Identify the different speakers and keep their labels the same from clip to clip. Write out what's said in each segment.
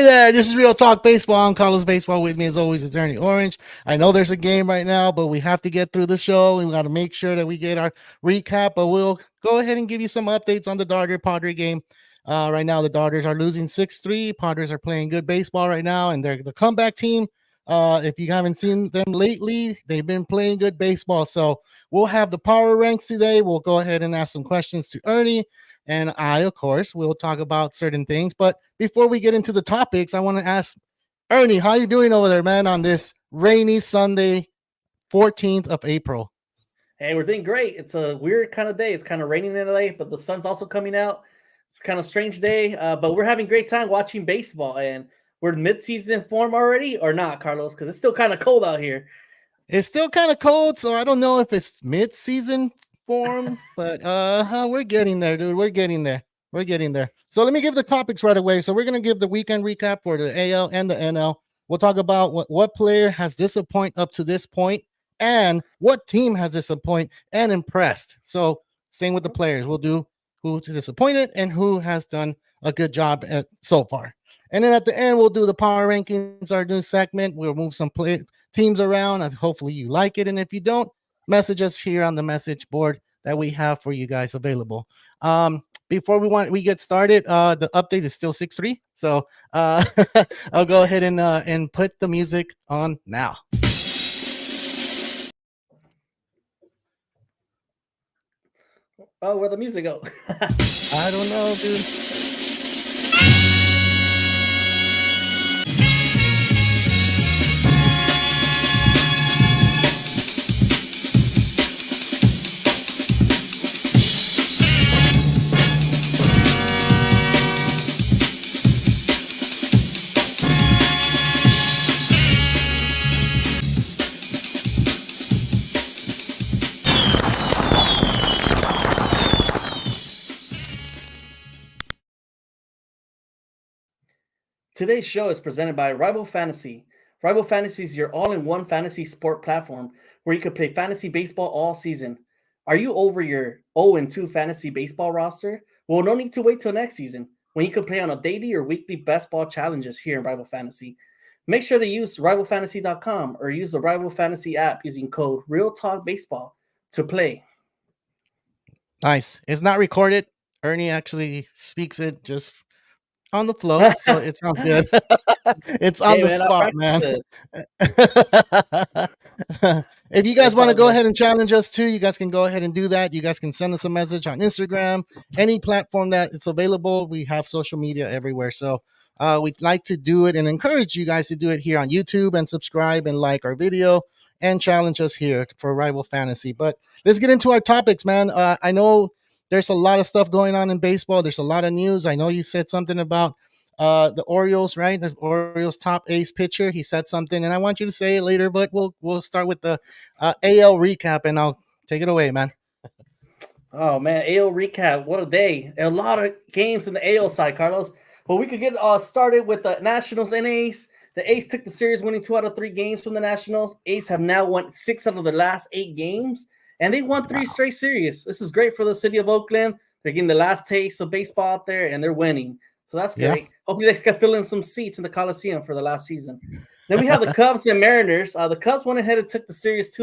Speaker 1: Hey there, this is Real Talk Baseball. I'm Carlos Baseball. With me, as always, is Ernie Orange. I know there's a game right now, but we have to get through the show. We got to make sure that we get our recap, but we'll go ahead and give you some updates on the Dodger-Padre game. Right now, the Dodgers are losing 6-3. Padres are playing good baseball right now, and they're the comeback team. If you haven't seen them lately, they've been playing good baseball. So we'll have the power ranks today. We'll go ahead and ask some questions to Ernie. And I, of course, will talk about certain things. But before we get into the topics, I want to ask Ernie, how you doing over there, man, on this rainy Sunday, 14th of April?
Speaker 2: Hey, we're doing great. It's a weird kind of day. It's kind of raining in LA, but the sun's also coming out. It's kind of strange day, but we're having a great time watching baseball. And we're mid-season form already or not, Carlos? Because it's still kind of cold out here.
Speaker 1: It's still kind of cold, so I don't know if it's mid-season form, but we're getting there, dude. We're getting there. We're getting there. So let me give the topics right away. So we're going to give the weekend recap for the AL and the NL. We'll talk about what player has disappointed up to this point and what team has disappointed and impressed. So same with the players. We'll do who's disappointed and who has done a good job so far. And then at the end, we'll do the power rankings, our new segment. We'll move some teams around, and hopefully you like it. And if you don't, message us here on the message board that we have for you guys available. Before we get started, the update is still 6-3. So I'll go ahead and put the music on now.
Speaker 2: Oh, where'd the music go?
Speaker 1: I don't know, dude.
Speaker 2: Today's show is presented by Rival Fantasy. Rival Fantasy is your all-in-one fantasy sport platform where you can play fantasy baseball all season. Are you over your 0-2 fantasy baseball roster? Well, no need to wait till next season when you can play on a daily or weekly best ball challenges here in Rival Fantasy. Make sure to use rivalfantasy.com or use the Rival Fantasy app using code RealTalkBaseball to play.
Speaker 1: Nice. It's not recorded. Ernie actually speaks it just on the flow, so it sounds good. It's on the spot, man. If you guys want to go ahead and challenge us too, you guys can go ahead and do that. You guys can send us a message on Instagram, any platform that it's available. We have social media everywhere. So we'd like to do it and encourage you guys to do it here on YouTube and subscribe and like our video and challenge us here for Rival Fantasy. But let's get into our topics, man. I know there's a lot of stuff going on in baseball. There's a lot of news. I know you said something about the Orioles, right? The Orioles top ace pitcher. He said something, and I want you to say it later, but we'll start with the AL recap, and I'll take it away, man.
Speaker 2: Oh, man, AL recap. What a day. A lot of games in the AL side, Carlos. Well, we could get started with the Nationals and A's. The A's took the series, winning 2 out of 3 games from the Nationals. A's have now won 6 out of their last 8 games. And they won 3 straight series. This is great for the city of Oakland. They're getting the last taste of baseball out there, and they're winning. So that's great. Yeah. Hopefully they can fill in some seats in the Coliseum for the last season. Then we have the Cubs and Mariners. The Cubs went ahead and took the series,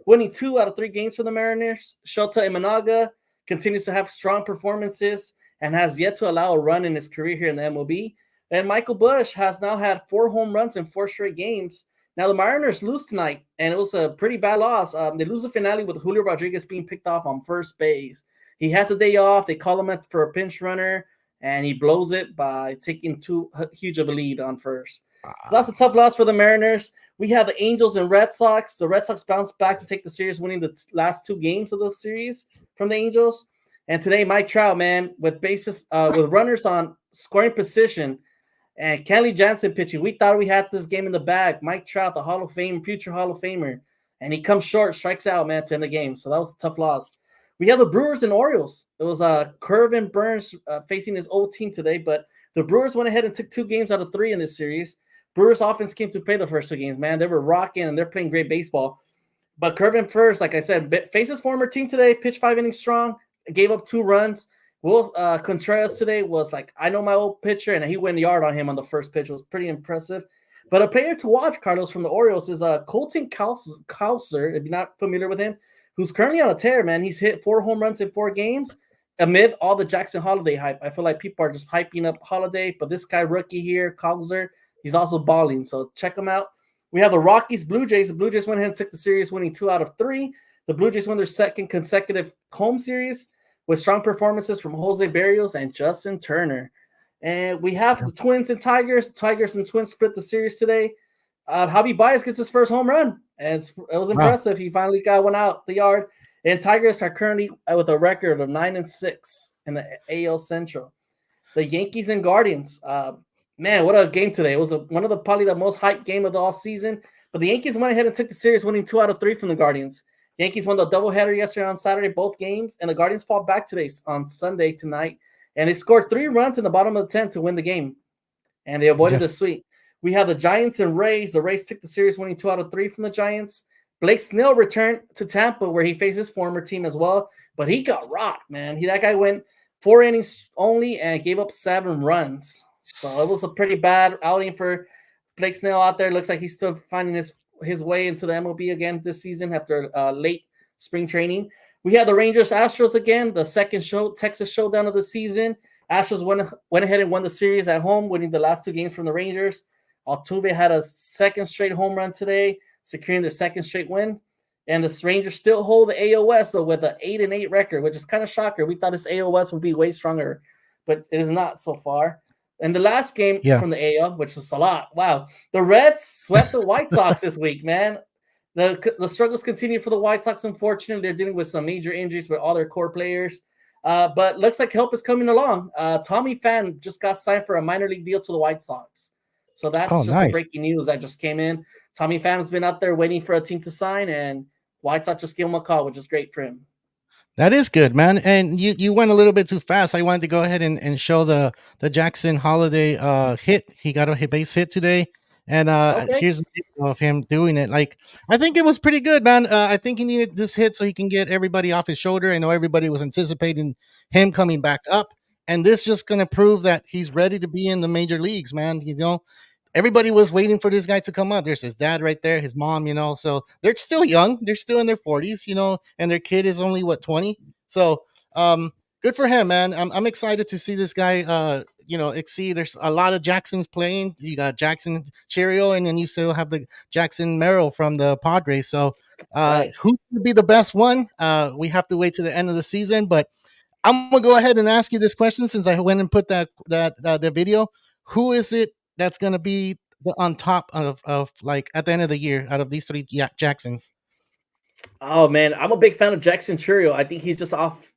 Speaker 2: winning 2 out of 3 games for the Mariners. Shota Imanaga continues to have strong performances and has yet to allow a run in his career here in the MLB. And Michael Busch has now had 4 home runs in 4 straight games. Now, the Mariners lose tonight, and it was a pretty bad loss. They lose the finale with Julio Rodriguez being picked off on first base. He had the day off. They call him for a pinch runner, and he blows it by taking too huge of a lead on first. So that's a tough loss for the Mariners. We have the Angels and Red Sox. The Red Sox bounced back to take the series, winning the last 2 games of those series from the Angels. And today, Mike Trout, man, with runners on scoring position, and Kenley Jansen pitching. We thought we had this game in the bag. Mike Trout, the Hall of Fame, future Hall of Famer. And he comes short, strikes out, man, to end the game. So that was a tough loss. We have the Brewers and Orioles. It was Corbin Burnes facing his old team today. But the Brewers went ahead and took 2 games out of 3 in this series. Brewers offense came to play the first 2 games, man. They were rocking, and they're playing great baseball. But Corbin first, like I said, faced his former team today, pitched 5 innings strong, gave up 2 runs. Will Contreras today was like, I know my old pitcher, and he went yard on him on the first pitch. It was pretty impressive. But a player to watch, Carlos, from the Orioles is Colton Cowser, if you're not familiar with him, who's currently on a tear, man. He's hit 4 home runs in 4 games amid all the Jackson Holiday hype. I feel like people are just hyping up Holiday, but this guy, rookie here, Cowser, he's also balling. So check him out. We have the Rockies, Blue Jays. The Blue Jays went ahead and took the series, winning 2 out of 3. The Blue Jays won their second consecutive home series with strong performances from Jose Barrios and Justin Turner. And we have the Twins and Tigers. Tigers and Twins split the series today. Javi Baez gets his first home run. And it was impressive. Wow. He finally got one out the yard. And Tigers are currently with a record of 9-6 in the AL Central. The Yankees and Guardians. Man, what a game today. It was one of the probably the most hyped game of the all season. But the Yankees went ahead and took the series, winning 2 out of 3 from the Guardians. Yankees won the doubleheader yesterday on Saturday, both games, and the Guardians fought back today on Sunday tonight, and they scored 3 runs in the bottom of the 10th to win the game, and they avoided a sweep. We have the Giants and Rays. The Rays took the series, winning 2 out of 3 from the Giants. Blake Snell returned to Tampa, where he faced his former team as well, but he got rocked, man. That guy went 4 innings only and gave up 7 runs, so it was a pretty bad outing for Blake Snell out there. Looks like he's still finding his way into the MLB again this season after late spring training. We had the Rangers Astros again, the second Texas showdown of the season. Astros went ahead and won the series at home, winning the last 2 games from the Rangers. Altuve had a second straight home run today, securing their second straight win. And the Rangers still hold the AL West with an 8-8 record, which is kind of shocker. We thought this AL West would be way stronger, but it is not so far. And the last game from the AL, which was a lot. Wow. The Reds swept the White Sox this week, man. The struggles continue for the White Sox, unfortunately. They're dealing with some major injuries with all their core players. But looks like help is coming along. Tommy Pham just got signed for a minor league deal to the White Sox. So that's the breaking news that just came in. Tommy Pham's been out there waiting for a team to sign, and White Sox just gave him a call, which is great for him.
Speaker 1: That is good, man. And you went a little bit too fast. I wanted to go ahead and show the Jackson Holiday hit. He got a base hit today. And here's a video of him doing it. Like, I think it was pretty good, man. I think he needed this hit so he can get everybody off his shoulder. I know everybody was anticipating him coming back up. And this just going to prove that he's ready to be in the major leagues, man. You know, everybody was waiting for this guy to come up. There's his dad right there, his mom, you know. So they're still young. They're still in their 40s, you know, and their kid is only, 20? So good for him, man. I'm excited to see this guy, exceed. There's a lot of Jacksons playing. You got Jackson Cheerio, and then you still have the Jackson Merrill from the Padres. So who would be the best one? We have to wait to the end of the season, but I'm gonna go ahead and ask you this question since I went and put the video. Who is it that's gonna be on top of like at the end of the year out of these 3 Jacksons?
Speaker 2: Oh man, I'm a big fan of Jackson Churio. I think he's just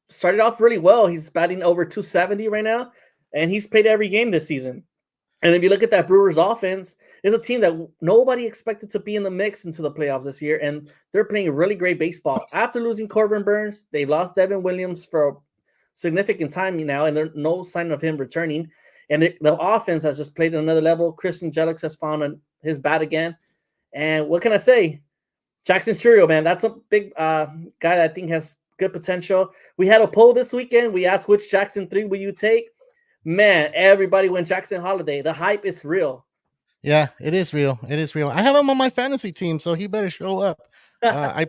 Speaker 2: started off really well. He's batting over 270 right now, and he's played every game this season. And if you look at that Brewers offense, it's a team that nobody expected to be in the mix into the playoffs this year, and they're playing really great baseball. After losing Corbin Burnes, they lost Devin Williams for a significant time now, and there's no sign of him returning. And the offense has just played at another level. Christian Jellics has found his bat again. And what can I say? Jackson Churio, man, that's a big guy that I think has good potential. We had a poll this weekend. We asked which Jackson 3 will you take? Man, everybody went Jackson Holiday. The hype is real.
Speaker 1: Yeah, it is real. It is real. I have him on my fantasy team, so he better show up. I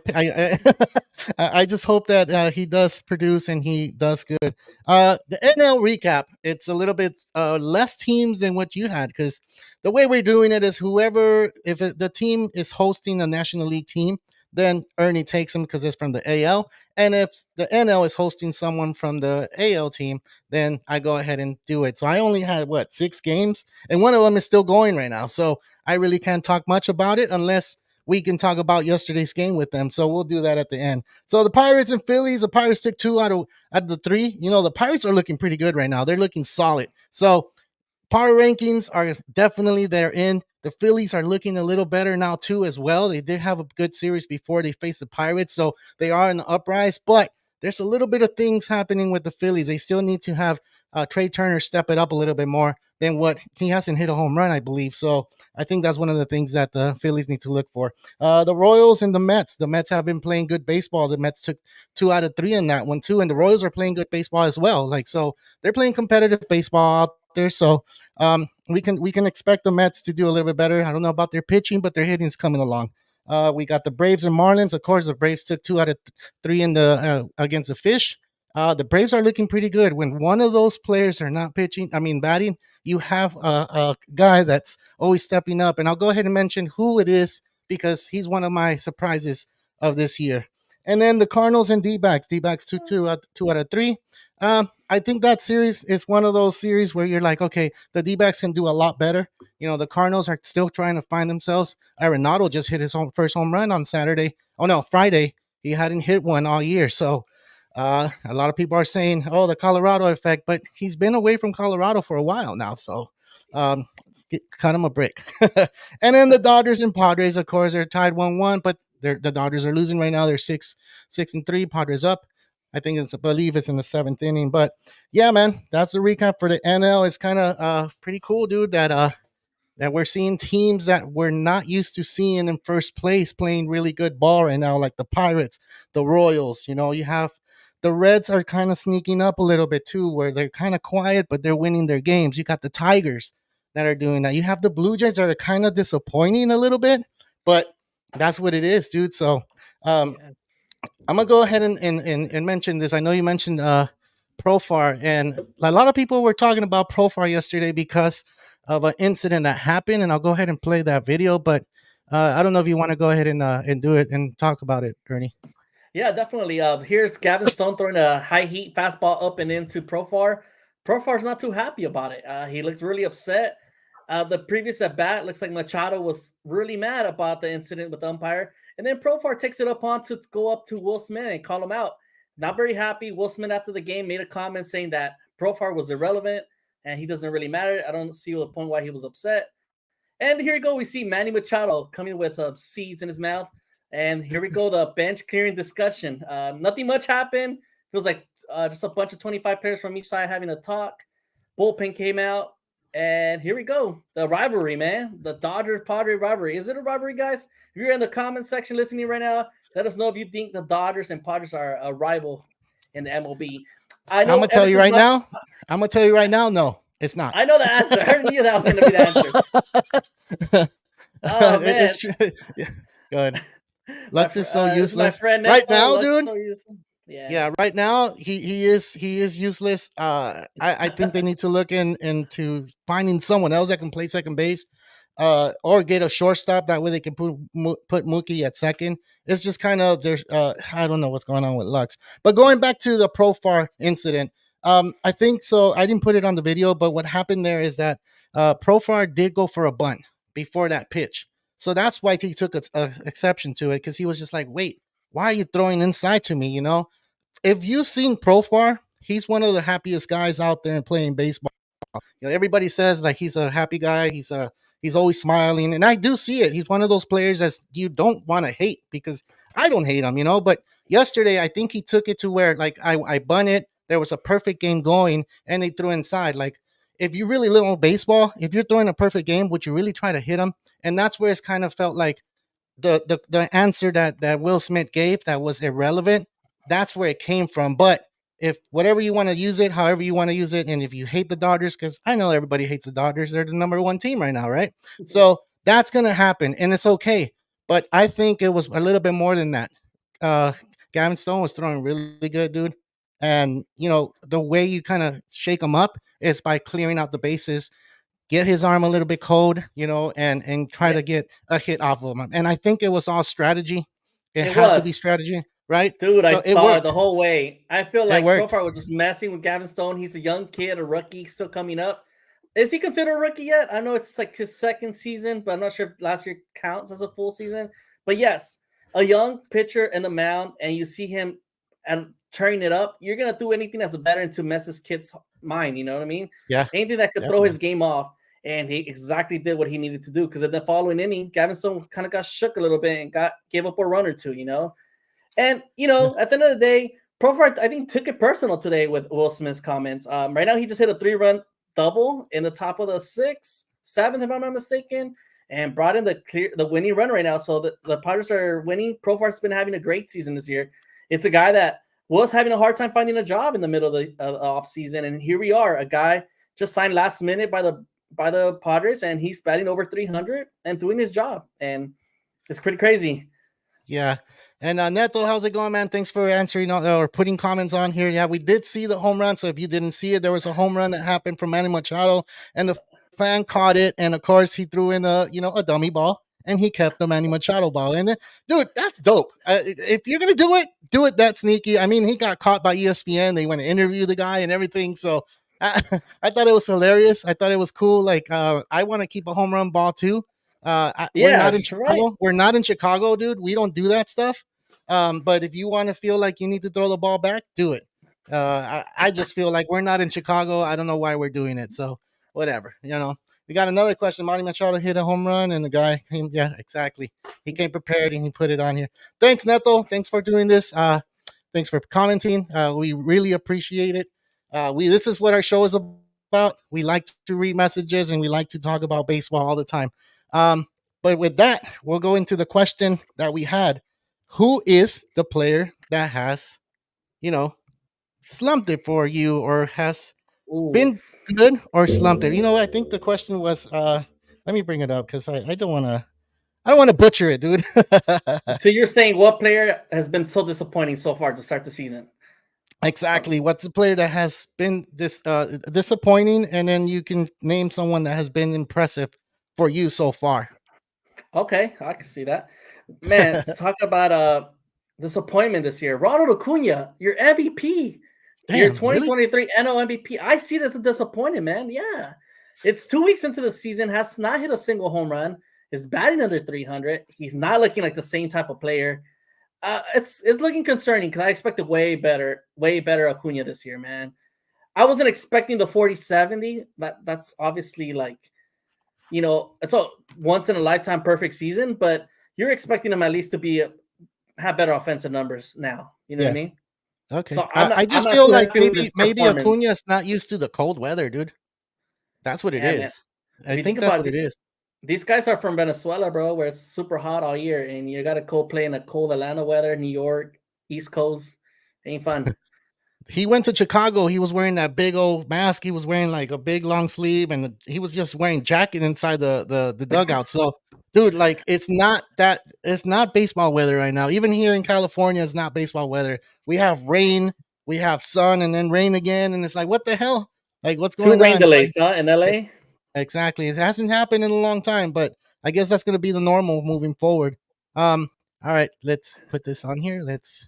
Speaker 1: just hope that he does produce and he does good. The NL recap, it's a little bit less teams than what you had, because the way we're doing it is if the team is hosting a National League team, then Ernie takes them because it's from the AL. And if the NL is hosting someone from the AL team, then I go ahead and do it. So I only had 6 games, and one of them is still going right now. So I really can't talk much about it unless we can talk about yesterday's game with them. So we'll do that at the end. So the Pirates and Phillies, the Pirates took 2 out of the 3. You know, the Pirates are looking pretty good right now. They're looking solid. So power rankings are definitely they're in. The Phillies are looking a little better now too as well. They did have a good series before they faced the Pirates, so they are in the uprise. But there's a little bit of things happening with the Phillies. They still need to have Trey Turner step it up a little bit more than what he hasn't hit a home run, I believe. So I think that's one of the things that the Phillies need to look for. The Royals and the Mets. The Mets have been playing good baseball. The Mets took 2 out of 3 in that one too, and the Royals are playing good baseball as well. Like so, they're playing competitive baseball out there. So we can expect the Mets to do a little bit better. I don't know about their pitching, but their hitting's coming along. We got the Braves and Marlins. Of course, the Braves took 2 out of 3 in the against the Fish. The Braves are looking pretty good. When one of those players are not pitching, I mean batting, you have a guy that's always stepping up. And I'll go ahead and mention who it is because he's one of my surprises of this year. And then the Cardinals and D-backs. D-backs took 2 out of 3. I think that series is one of those series where you're like, okay, the D-backs can do a lot better. The Cardinals are still trying to find themselves. Arenado just hit his first home run on Saturday. Oh no, Friday. He hadn't hit one all year. So a lot of people are saying, oh, the Colorado effect, but he's been away from Colorado for a while now. So cut him a break. And then the Dodgers and Padres, of course, are tied 1-1, but the Dodgers are losing right now. They're 6-3. Padres up. I believe it's in the 7th inning. But yeah, man, that's the recap for the NL. It's kind of pretty cool, dude, that we're seeing teams that we're not used to seeing in first place playing really good ball right now, like the Pirates, the Royals. You have the Reds are kind of sneaking up a little bit too, where they're kind of quiet, but they're winning their games. You got the Tigers that are doing that. You have the Blue Jays that are kind of disappointing a little bit, but that's what it is, dude. So I'm gonna go ahead and mention this. I know you mentioned Profar, and a lot of people were talking about Profar yesterday because of an incident that happened, and I'll go ahead and play that video. But I don't know if you want to go ahead and do it and talk about it, Ernie.
Speaker 2: Yeah, definitely. Here's Gavin Stone throwing a high heat fastball up and into Profar. Profar's not too happy about it. He looks really upset. The previous at bat looks like Machado was really mad about the incident with the umpire. And then Profar takes it upon to go up to Will Smith and call him out. Not very happy. Will Smith after the game made a comment saying that Profar was irrelevant and he doesn't really matter. I don't see the point why he was upset. And here we go. We see Manny Machado coming with seeds in his mouth. And here we go, the bench clearing discussion. Nothing much happened. Feels like just a bunch of 25 players from each side having a talk. Bullpen came out. And here we go. The rivalry, man. The Dodgers-Padre rivalry. Is it a rivalry, guys? If you're in the comment section listening right now, let us know if you think the Dodgers and Padres are a rival in the MLB.
Speaker 1: I'm going to tell you right now. I'm going to tell you right now, no, it's not.
Speaker 2: I know the answer. I already knew that was going to be the answer. Oh, man.
Speaker 1: It's true. Go ahead. Lux is so useless
Speaker 2: right
Speaker 1: now, dude.
Speaker 2: So
Speaker 1: yeah, right now he is useless. I think they need to look into finding someone else that can play second base, or get a shortstop. That way they can put Mookie at second. It's just kind of there's I don't know what's going on with Lux. But going back to the Profar incident, I think so. I didn't put it on the video, but what happened there is that Profar did go for a bunt before that pitch. So that's why he took a exception to it, because he was just like, wait, why are you throwing inside to me? If you've seen Profar, he's one of the happiest guys out there and playing baseball. Everybody says like he's a happy guy. He's always smiling. And I do see it. He's one of those players that you don't want to hate, because I don't hate him, But yesterday, I think he took it to where like I bunt it. There was a perfect game going and they threw inside. Like, if you really know baseball, if you're throwing a perfect game, would you really try to hit him? And that's where it's kind of felt like the answer that Will Smith gave that was irrelevant. That's where it came from. But if whatever you want to use it, however you want to use it, and if you hate the Dodgers, because I know everybody hates the Dodgers, they're the number 1 team right now, right? So that's gonna happen, and it's okay. But I think it was a little bit more than that. Gavin Stone was throwing really good, dude. And the way you kind of shake him up is by clearing out the bases, get his arm a little bit cold, and try to get a hit off of him. And I think it was all strategy. It had to be strategy, right?
Speaker 2: Dude, so I saw it the whole way. I feel like Profar was just messing with Gavin Stone. He's a young kid, a rookie, still coming up. Is he considered a rookie yet? I know it's like his second season, but I'm not sure if last year counts as a full season. But yes, a young pitcher in the mound, and you see him and turning it up, you're gonna do anything as a veteran to mess this kid's mind. You know what I mean?
Speaker 1: Yeah.
Speaker 2: Anything that could throw his game off, and he exactly did what he needed to do. Because in the following inning, Gavin Stone kind of got shook a little bit and gave up a run or two. And at the end of the day, Profar, I think, took it personal today with Will Smith's comments. Right now, he just hit a 3-run double in the top of the 6th, 7th, if I'm not mistaken, and brought in the winning run right now. So the Padres are winning. Profar's been having a great season this year. It's a guy that was having a hard time finding a job in the middle of the off season, and here we are. A guy just signed last minute by the Padres, and he's batting over 300 and doing his job, and it's pretty crazy.
Speaker 1: Yeah. And Neto, how's it going, man? Thanks for answering or putting comments on here. Yeah, we did see the home run. So if you didn't see it, there was a home run that happened from Manny Machado, and the fan caught it. And of course, he threw in a dummy ball, and he kept the Manny Machado ball. And then, dude, that's dope. If you're gonna do it that sneaky. I mean, he got caught by ESPN. They went to interview the guy and everything. So I, I thought it was hilarious. I thought it was cool. Like, I want to keep a home run ball too. We're not in Chicago.
Speaker 2: Right.
Speaker 1: We're not in Chicago, dude. We don't do that stuff. But if you want to feel like you need to throw the ball back, do it. I just feel like we're not in Chicago. I don't know why we're doing it. So whatever, We got another question. Manny Machado hit a home run, and the guy came. Yeah, exactly. He came prepared, and he put it on here. Thanks, Neto. Thanks for doing this. Thanks for commenting. We really appreciate it. This is what our show is about. We like to read messages, and we like to talk about baseball all the time. But with that, we'll go into the question that we had. Who is the player that has, slumped it for you, or has been good or slumped it? I think the question was, let me bring it up because I don't want to butcher it, dude.
Speaker 2: So you're saying what player has been so disappointing so far to start the season?
Speaker 1: Exactly. What's the player that has been disappointing, and then you can name someone that has been impressive for you so far.
Speaker 2: Okay, I can see that. Man, let's talk about disappointment this year. Ronald Acuna, your MVP. Your
Speaker 1: Damn,
Speaker 2: 2023
Speaker 1: really?
Speaker 2: NL MVP. I see it as a disappointment, man. Yeah. It's 2 weeks into the season, has not hit a single home run, is batting under 300. He's not looking like the same type of player. It's looking concerning because I expected way better Acuna this year, man. I wasn't expecting the 40-70. That's obviously like, it's a once in a lifetime perfect season, but you're expecting him at least to have better offensive numbers now. You know what I mean?
Speaker 1: Okay.
Speaker 2: So
Speaker 1: I just
Speaker 2: I'm not
Speaker 1: feel
Speaker 2: too
Speaker 1: like
Speaker 2: happy with his
Speaker 1: maybe
Speaker 2: performance.
Speaker 1: Acuna's not used to the cold weather, dude. That's what it
Speaker 2: Yeah, man.
Speaker 1: is.
Speaker 2: If
Speaker 1: I
Speaker 2: you think
Speaker 1: think that's
Speaker 2: about
Speaker 1: what
Speaker 2: it,
Speaker 1: it is.
Speaker 2: these guys are from Venezuela, bro, where it's super hot all year, and you got to go play in a cold Atlanta weather, New York, East Coast. Ain't fun.
Speaker 1: He went to Chicago. He was wearing that big old mask. He was wearing like a big long sleeve, and he was just wearing jacket inside the dugout. So, dude, like it's not baseball weather right now. Even here in California, it's not baseball weather. We have rain, we have sun, and then rain again, and it's like, what the hell? Like, what's
Speaker 2: 2
Speaker 1: going
Speaker 2: rain
Speaker 1: on? It's like,
Speaker 2: delays, huh, in LA?
Speaker 1: exactly. It hasn't happened in a long time, but I guess that's going to be the normal moving forward. All right, let's put this on here. Let's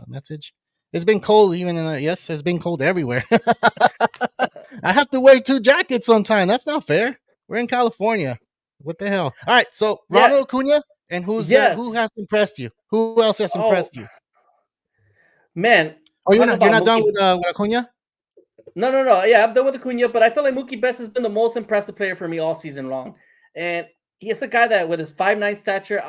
Speaker 1: message. It's been cold even in yes, it's been cold everywhere. I have to wear 2 jackets sometime. That's not fair. We're in California. What the hell? All right, so
Speaker 2: Yeah.
Speaker 1: Ronald Acuna, and who
Speaker 2: Yes.
Speaker 1: has impressed you? Who else has
Speaker 2: Oh,
Speaker 1: impressed you?
Speaker 2: man.
Speaker 1: Oh, you're
Speaker 2: Talk
Speaker 1: not
Speaker 2: about
Speaker 1: done
Speaker 2: Mookie.
Speaker 1: with Acuna?
Speaker 2: No. Yeah, I'm done with Acuna, but I feel like Mookie Betts has been the most impressive player for me all season long. And he's a guy that with his 5'9" stature,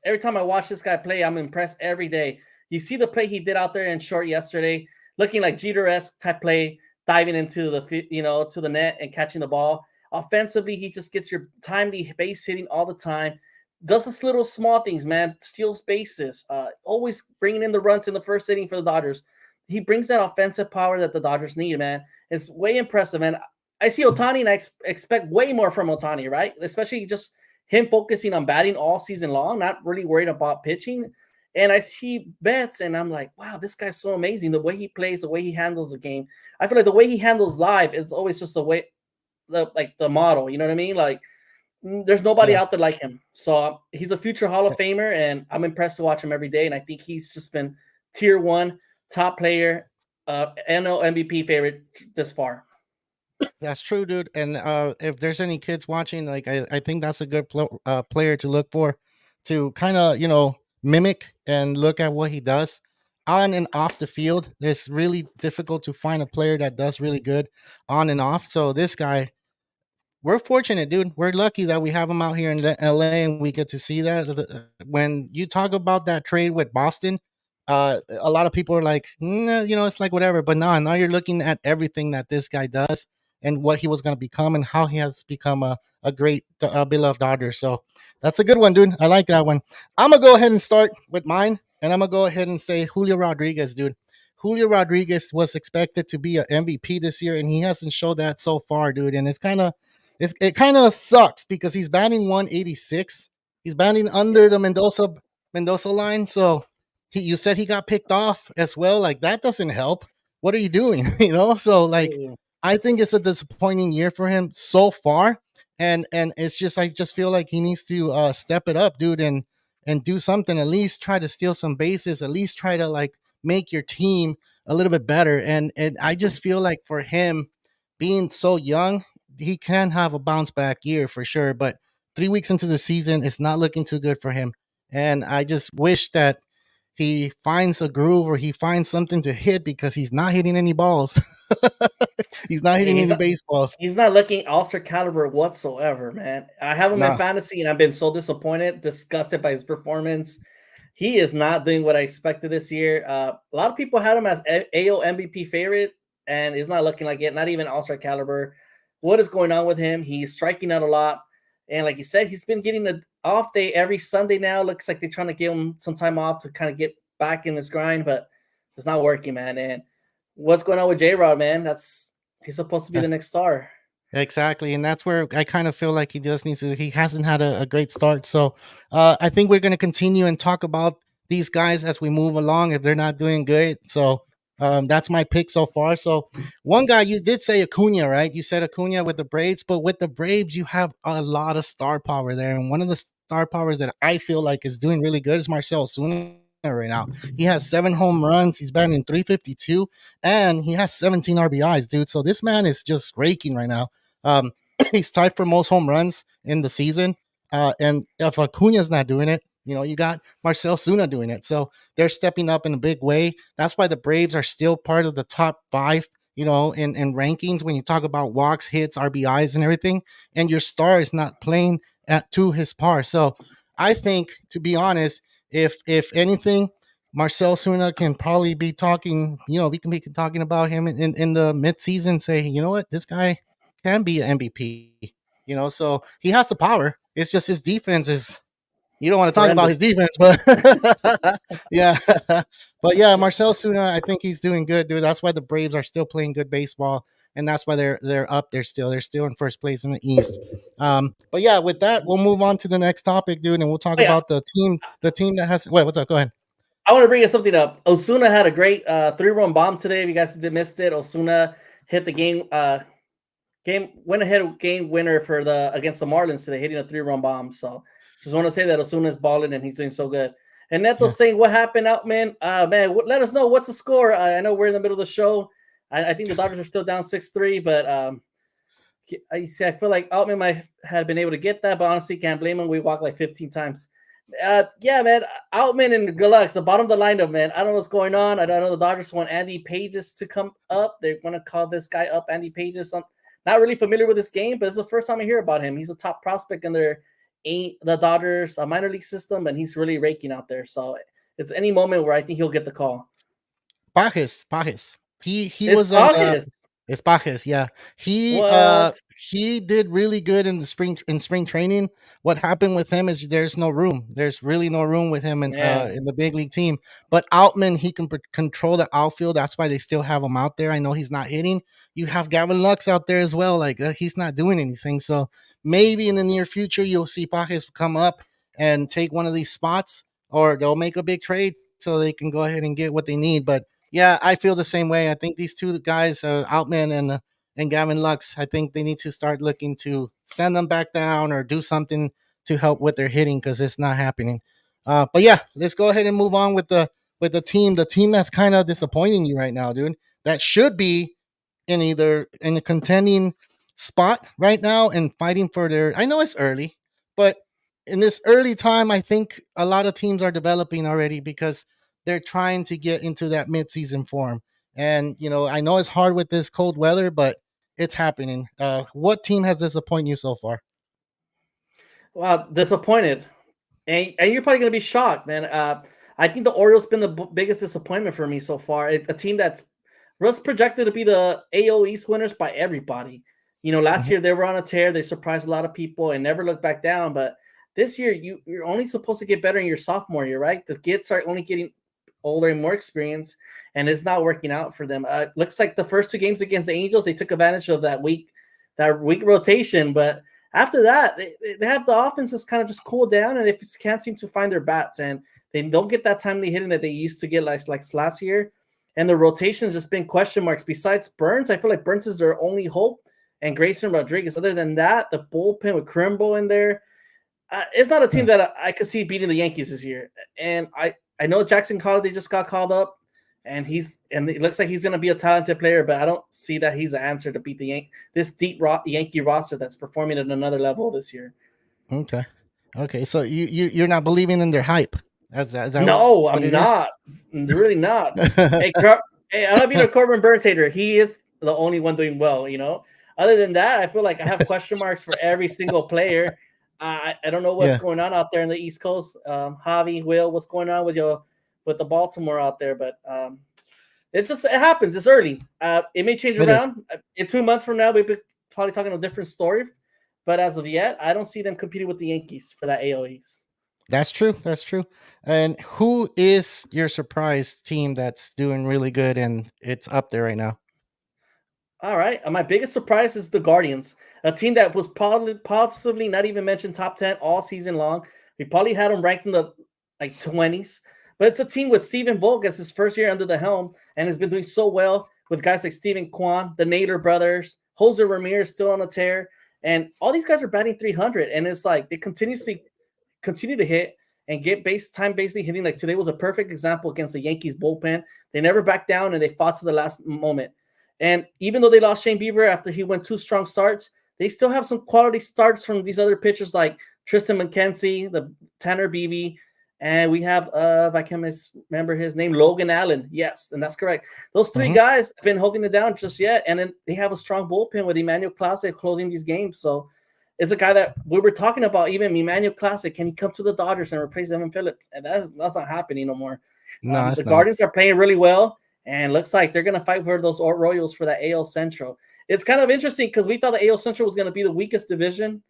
Speaker 2: every time I watch this guy play, I'm impressed every day. You see the play he did out there in short yesterday, looking like Jeter-esque type play, diving into to the net and catching the ball. Offensively, he just gets your timely base hitting all the time. Does this little small things, man. Steals bases. Always bringing in the runs in the first inning for the Dodgers. He brings that offensive power that the Dodgers need, man. It's way impressive, man. I see Ohtani, and I expect way more from Ohtani, right? Especially just him focusing on batting all season long, not really worried about pitching. And I see Betts, and I'm like, wow, this guy's so amazing. The way he plays, the way he handles the game. I feel like the way he handles live is always just the model. You know what I mean? Like, there's nobody
Speaker 1: Yeah.
Speaker 2: out there like him. So he's a future Hall of Famer, and I'm impressed to watch him every day. And I think he's just been tier 1, top player, NL MVP favorite this far.
Speaker 1: That's true, dude. And if there's any kids watching, like I think that's a good player to look for, to kind of mimic and look at what he does on and off the field. It's really difficult to find a player that does really good on and off. So this guy, we're fortunate, dude. We're lucky that we have him out here in LA, and we get to see that. When you talk about that trade with Boston, a lot of people are like, "Nah, it's like whatever." But now you're looking at everything that this guy does and what he was going to become and how he has become a great, beloved Dodger. So that's a good one, dude. I like that one. I'm gonna go ahead and start with mine, and I'm gonna go ahead and say Julio Rodriguez, dude. Julio Rodriguez was expected to be an MVP this year, and he hasn't showed that so far, dude. And it kind of sucks because he's batting 186. He's batting under the Mendoza line, so you said he got picked off as well. Like that doesn't help. What are you doing? So like
Speaker 2: Mm.
Speaker 1: I think it's a disappointing year for him so far. And it's just I just feel like he needs to step it up, dude, and do something. At least try to steal some bases. At least try to like make your team a little bit better. And I just feel like for him being so young, he can have a bounce back year for sure. But 3 weeks into the season, it's not looking too good for him. And I just wish that he finds a groove or he finds something to hit because he's not hitting any balls. He's not
Speaker 2: Yeah,
Speaker 1: hitting any baseballs.
Speaker 2: he's not looking all-star caliber whatsoever, man. I have him in
Speaker 1: Nah.
Speaker 2: fantasy, and I've been so disappointed, disgusted by his performance. He is not doing what I expected this year. A lot of people had him as AL MVP favorite, and it's not looking like it. Not even all-star caliber. What is going on with him? He's striking out a lot, and like you said, he's been getting an off day every Sunday now. Looks like they're trying to give him some time off to kind of get back in his grind, but it's not working, man. And what's going on with J Rod, man? He's supposed to be the next star.
Speaker 1: Exactly, and that's where I kind of feel like he just needs to. He hasn't had a great start, so I think we're going to continue and talk about these guys as we move along if they're not doing good. So that's my pick so far. So one guy you did say Acuna, right? You said Acuna with the Braves, but with the Braves you have a lot of star power there, and one of the star powers that I feel like is doing really good is Marcell Ozuna right now. He has 7 home runs. He's batting 352, and he has 17 RBIs, dude. So this man is just raking right now. um, he's tied for most home runs in the season. And if Acuna's not doing it, you got Marcell Ozuna doing it. So they're stepping up in a big way. That's why the Braves are still part of the top five, in rankings when you talk about walks, hits, RBIs, and everything. And your star is not playing to his par. So I think, to be honest, if anything, Marcell Ozuna can probably be talking. We can be talking about him in the midseason. Say, you know what, this guy can be an MVP. So he has the power. It's just his defense is. You don't want to talk about
Speaker 2: Horrendous.
Speaker 1: his defense, but yeah, but yeah, Marcell Ozuna, I think he's doing good, dude. That's why the Braves are still playing good baseball, and that's why they're up there still. They're still in first place in the East. But yeah, with that, we'll move on to the next topic, dude, and we'll talk
Speaker 2: Oh, yeah,
Speaker 1: about the team that has. Wait, what's up? Go ahead.
Speaker 2: I want to bring you something up. Osuna had a great 3-run bomb today. If you guys missed it, Osuna hit the went ahead game winner for the against the Marlins today, hitting a 3-run bomb. So just want to say that Osuna is balling and he's doing so good. And Neto's
Speaker 1: Yeah.
Speaker 2: saying, "What happened out, man? Let us know what's the score. I know we're in the middle of the show. I think the Dodgers are still down 6-3, but I feel like Altman might have been able to get that, but honestly, can't blame him. We walked like 15 times. Yeah, man. Altman and Galux, the bottom of the lineup, man. I don't know what's going on. I don't know. The Dodgers want Andy Pages to come up. They want to call this guy up, Andy Pages. I'm not really familiar with this game, but it's the first time I hear about him. He's a top prospect in the Dodgers minor league system, and he's really raking out there. So it's any moment where I think he'll get the call.
Speaker 1: Pajes. He
Speaker 2: It's
Speaker 1: was on
Speaker 2: August.
Speaker 1: it's Pajes, yeah.
Speaker 2: What?
Speaker 1: He did really good in spring training. What happened with him is there's no room. There's really no room with him
Speaker 2: Yeah.
Speaker 1: in the big league team. But Outman, he can control the outfield. That's why they still have him out there. I know he's not hitting. You have Gavin Lux out there as well. Like he's not doing anything. So maybe in the near future you'll see Pajes come up and take one of these spots, or they'll make a big trade so they can go ahead and get what they need. But yeah, I feel the same way. I think these two guys, Outman and Gavin Lux, I think they need to start looking to send them back down or do something to help with their hitting because it's not happening. But yeah, let's go ahead and move on with the team that's kind of disappointing you right now, dude. That should be in a contending spot right now and fighting for their. I know it's early, but in this early time, I think a lot of teams are developing already because they're trying to get into that midseason form. And I know it's hard with this cold weather, but it's happening. What team has disappointed you so far?
Speaker 2: Wow, disappointed. And you're probably gonna be shocked, man. I think the Orioles been the biggest disappointment for me so far. A team that's was projected to be the AL East winners by everybody. Last
Speaker 1: Mhm.
Speaker 2: year they were on a tear. They surprised a lot of people and never looked back down. But this year you're only supposed to get better in your sophomore year, right? The kids are only getting older and more experience, and it's not working out for them. Looks like the first 2 games against the Angels, they took advantage of that week rotation, but after that, they have the offenses kind of just cool down, and they just can't seem to find their bats, and they don't get that timely hitting that they used to get like last year. And the rotation's just been question marks. Besides Burnes, I feel like Burnes is their only hope, and Grayson Rodriguez. Other than that, the bullpen with Crimbo in there, it's not a team that I could see beating the Yankees this year. And I know Jackson Holiday just got called up, and it looks like he's going to be a talented player, but I don't see that he's the answer to beat this deep Yankee roster that's performing at another level this year.
Speaker 1: Okay. Okay. So you're not believing in their hype. Is that
Speaker 2: No,
Speaker 1: what
Speaker 2: I'm
Speaker 1: it is?
Speaker 2: not. Really not. Hey, I'm not being a Corbin Burnes hater. He is the only one doing well, Other than that, I feel like I have question marks for every single player. I don't know what's
Speaker 1: Yeah.
Speaker 2: going on out there in the East Coast. Javi, Will, what's going on with the Baltimore out there? But it happens. It's early. It may change
Speaker 1: It is.
Speaker 2: around in 2 months from now. We'll be probably talking a different story. But as of yet, I don't see them competing with the Yankees for that AL East.
Speaker 1: That's true. That's true. And who is your surprise team that's doing really good and it's up there right now?
Speaker 2: All right. My biggest surprise is the Guardians, a team that was probably possibly not even mentioned top 10 all season long. We probably had them ranked in the 20s, but it's a team with Steven Vogt as his first year under the helm and has been doing so well with guys like Steven Kwan, the Nader brothers, Jose Ramirez still on a tear, and all these guys are batting 300. And it's like they continue to hit and get basically hitting. Like today was a perfect example against the Yankees bullpen. They never backed down and they fought to the last moment. And even though they lost Shane Bieber after he went 2 strong starts, they still have some quality starts from these other pitchers like Tristan McKenzie, the Tanner Beebe, and we have if I can remember his name, Logan Allen. Yes, and that's correct. Those 3
Speaker 1: Mhm.
Speaker 2: guys have been holding it down just yet, and then they have a strong bullpen with Emmanuel Clase closing these games. So it's a guy that we were talking about. Even Emmanuel Clase, can he come to the Dodgers and replace Evan Phillips? And that's not happening no more.
Speaker 1: No,
Speaker 2: The
Speaker 1: it's not.
Speaker 2: Guardians are playing really well, and looks like they're going to fight for those Royals for that AL Central. It's kind of interesting because we thought the AL Central was going to be the weakest division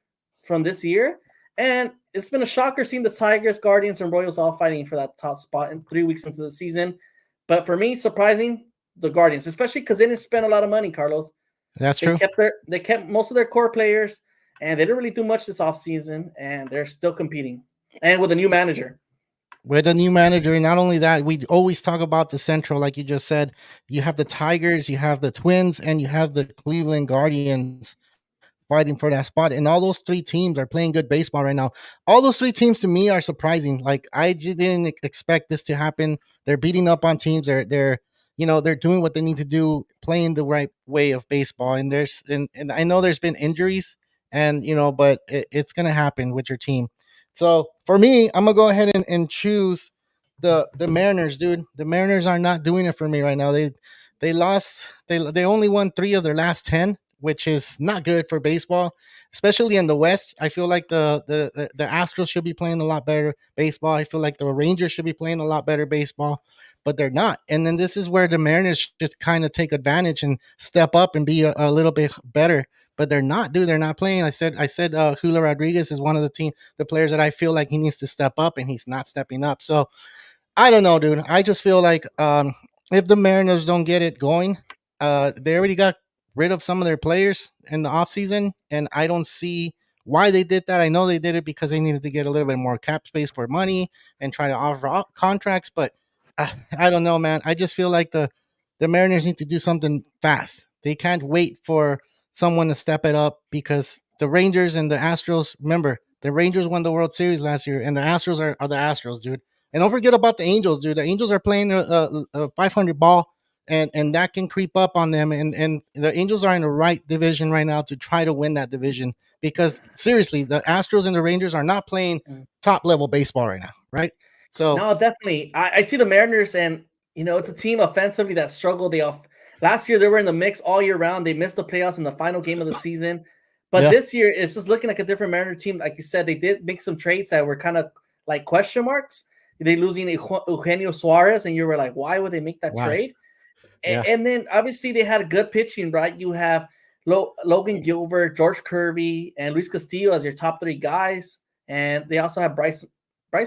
Speaker 2: from this year, and it's been a shocker seeing the Tigers, Guardians, and Royals all fighting for that top spot in 3 weeks into the season. But for me, surprising the Guardians, especially because they didn't spend a lot of money, Carlos.
Speaker 1: That's
Speaker 2: They
Speaker 1: true.
Speaker 2: kept most of their core players, and they didn't really do much this offseason, and they're still competing. And with a new manager.
Speaker 1: With a new manager, and not only that, we always talk about the Central, like you just said. You have the Tigers, you have the Twins, and you have the Cleveland Guardians fighting for that spot. And all those 3 teams are playing good baseball right now. All those 3 teams to me are surprising. Like I just didn't expect this to happen. They're beating up on teams. They're doing what they need to do, playing the right way of baseball. And I know there's been injuries, and but it's gonna happen with your team. So for me, I'm gonna go ahead and choose the Mariners, dude. The Mariners are not doing it for me right now. They lost. They only won 3 of their last 10, which is not good for baseball, especially in the West. I feel like the Astros should be playing a lot better baseball. I feel like the Rangers should be playing a lot better baseball, but they're not. And then this is where the Mariners should kind of take advantage and step up and be a little bit better. But they're not, dude. They're not playing. I said Julio Rodriguez is one of the players that I feel like he needs to step up, and he's not stepping up. So I don't know, dude. I just feel like if the Mariners don't get it going, they already got rid of some of their players in the offseason, and I don't see why they did that. I know they did it because they needed to get a little bit more cap space for money and try to offer contracts, but I don't know, man. I just feel like the Mariners need to do something fast. They can't wait for someone to step it up because the Rangers and the Astros, remember, the Rangers won the World Series last year, and the Astros are the Astros, dude. And don't forget about the Angels, dude. The Angels are playing a 500 ball, and that can creep up on them. And the Angels are in the right division right now to try to win that division because seriously, the Astros and the Rangers are not playing top level baseball right now, right? So
Speaker 2: No, definitely. I see the Mariners, and it's a team offensively that struggled. Last year they were in the mix all year round. They missed the playoffs in the final game of the season, but
Speaker 1: yeah,
Speaker 2: this year it's just looking like a different Mariner team. Like you said, they did make some trades that were kind of like question marks. they losing Eugenio Suarez, and you were like, why would they make that
Speaker 1: Why?
Speaker 2: trade?
Speaker 1: Yeah.
Speaker 2: And then obviously they had good pitching, right? You have Logan Gilbert, George Kirby, and Luis Castillo as your top three guys, and they also have Bryce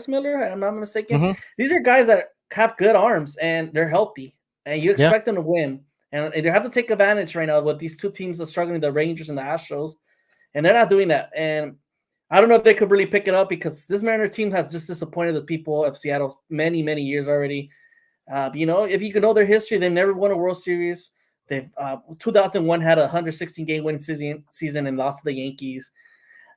Speaker 2: Miller. I'm not mistaken.
Speaker 1: Mm-hmm.
Speaker 2: These are guys that have good arms and they're healthy, and you
Speaker 1: Yeah.
Speaker 2: expect them to win. And they have to take advantage right now with these two teams that are struggling, the Rangers and the Astros, and they're not doing that. And I don't know if they could really pick it up because this Mariner team has just disappointed the people of Seattle many, many years already. If you can know their history, they've never won a World Series. They've 2001 had a 116 game winning season and lost to the Yankees.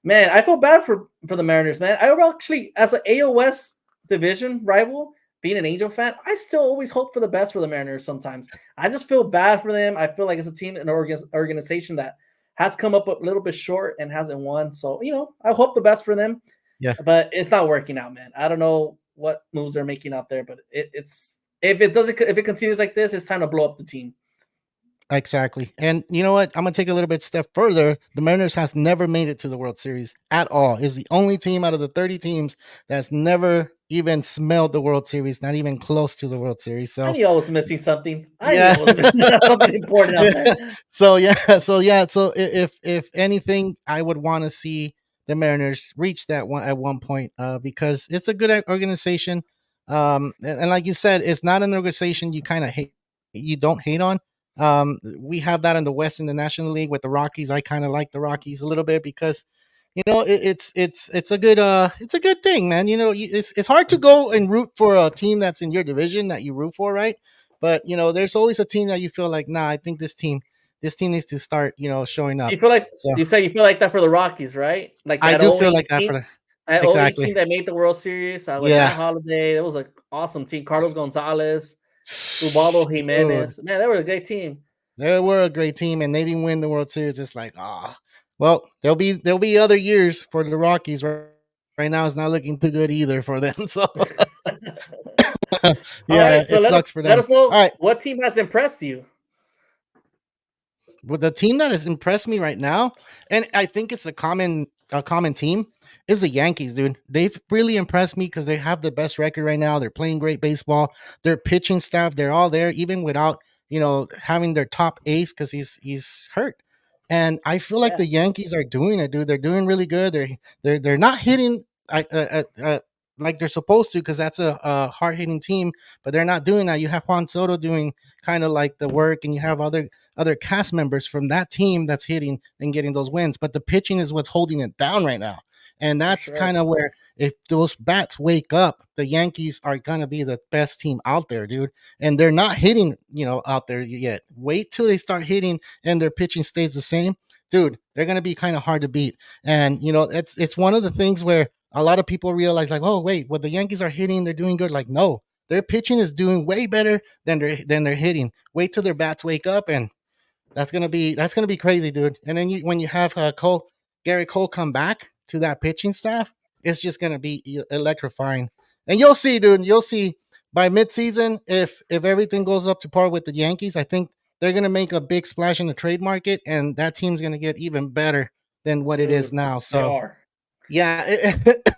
Speaker 2: Man, I feel bad for the Mariners, man. I actually, as an AOS division rival, being an Angel fan, I still always hope for the best for the Mariners sometimes. I just feel bad for them. I feel like it's a team, an organization that has come up a little bit short and hasn't won. So, I hope the best for them.
Speaker 1: Yeah.
Speaker 2: But it's not working out, man. I don't know what moves they're making out there, but it's if it continues like this, it's time to blow up the team.
Speaker 1: Exactly. And you know what? I'm gonna take a little bit step further. The Mariners has never made it to the World Series at all. Is the only team out of the 30 teams that's never even smelled the World Series, not even close to the World Series.
Speaker 2: I
Speaker 1: So
Speaker 2: knew I was missing something. I knew
Speaker 1: yeah.
Speaker 2: I was missing something important out there.
Speaker 1: So yeah. So if anything, I would want to see the Mariners reach that one at one point, because it's a good organization. And like you said, it's not an organization you kind of hate, you don't hate on. We have that in the West in the National League with the Rockies. I kind of like the Rockies a little bit because it's a good thing, man. It's hard to go and root for a team that's in your division that you root for, right? But there's always a team that you feel like, nah, I think this team needs to start, showing up.
Speaker 2: You feel like
Speaker 1: So
Speaker 2: you say you feel like that for the Rockies, right? Like
Speaker 1: I
Speaker 2: that
Speaker 1: do feel like that for
Speaker 2: 08
Speaker 1: the
Speaker 2: that 08
Speaker 1: exactly.
Speaker 2: team that made the World Series with
Speaker 1: Yeah.
Speaker 2: Matt Holliday. That was an awesome team. Carlos Gonzalez, Ubaldo
Speaker 1: Dude,
Speaker 2: Jimenez. Man, they were a great team.
Speaker 1: they were a great team and they didn't win the World Series. It's like, well, there'll be other years for the Rockies. Right now, it's not looking too good either for them. So
Speaker 2: All
Speaker 1: yeah,
Speaker 2: right, so
Speaker 1: it
Speaker 2: let us
Speaker 1: sucks for
Speaker 2: let
Speaker 1: them.
Speaker 2: us know
Speaker 1: All right.
Speaker 2: what team has impressed you.
Speaker 1: But the team that has impressed me right now, and I think it's a common team, is the Yankees, dude. They've really impressed me because they have the best record right now. They're playing great baseball. Their pitching staff, they're all there, even without having their top ace because he's hurt. And I feel like
Speaker 2: Yeah,
Speaker 1: the Yankees are doing it, dude. They're doing really good. They're not hitting like they're supposed to because that's a hard hitting team, but they're not doing that. You have Juan Soto doing kind of like the work, and you have other cast members from that team that's hitting and getting those wins. But the pitching is what's holding it down right now. And
Speaker 2: for
Speaker 1: that's
Speaker 2: sure.
Speaker 1: kind of where, if those bats wake up, the Yankees are going to be the best team out there, dude. And they're not hitting, out there yet. Wait till they start hitting and their pitching stays the same. Dude, they're going to be kind of hard to beat. And, it's one of the things where a lot of people realize, like, oh, wait, well, the Yankees are hitting, they're doing good. Like, no, their pitching is doing way better than they're hitting. Wait till their bats wake up, and that's gonna be crazy, dude. And then when you have Gary Cole come back to that pitching staff, it's just gonna be electrifying. And you'll see, dude. You'll see by midseason if everything goes up to par with the Yankees. I think they're gonna make a big splash in the trade market, and that team's gonna get even better than what it is
Speaker 2: Dude,
Speaker 1: now.
Speaker 2: they
Speaker 1: So
Speaker 2: are.
Speaker 1: yeah,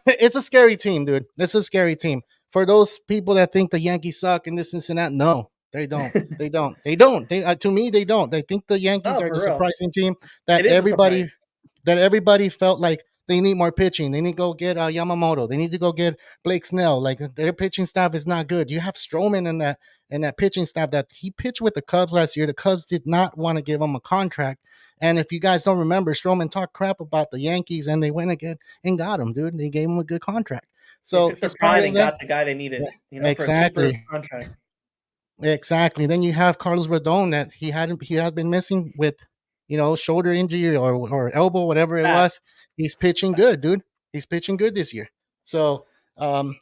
Speaker 1: it's a scary team, dude. It's a scary team. For those people that think the Yankees suck and this and that, no, they don't. They don't. They don't. To me, they don't. They think the Yankees
Speaker 2: No,
Speaker 1: are the
Speaker 2: for real.
Speaker 1: surprising team that
Speaker 2: It is a surprise.
Speaker 1: everybody felt like they need more pitching. They need to go get Yamamoto. They need to go get Blake Snell. Like, their pitching staff is not good. You have Stroman in that pitching staff that he pitched with the Cubs last year. The Cubs did not want to give him a contract. And if you guys don't remember, Stroman talked crap about the Yankees, and they went again and got him, dude. They gave him a good contract.
Speaker 2: They
Speaker 1: So
Speaker 2: took their
Speaker 1: he's part
Speaker 2: pride
Speaker 1: of
Speaker 2: and
Speaker 1: them.
Speaker 2: got the guy they needed, for a cheaper
Speaker 1: Exactly.
Speaker 2: contract.
Speaker 1: Exactly. Then you have Carlos Rodon that he had been missing with, shoulder injury or elbow, whatever it
Speaker 2: Back.
Speaker 1: was. He's pitching good, dude. He's pitching good this year. So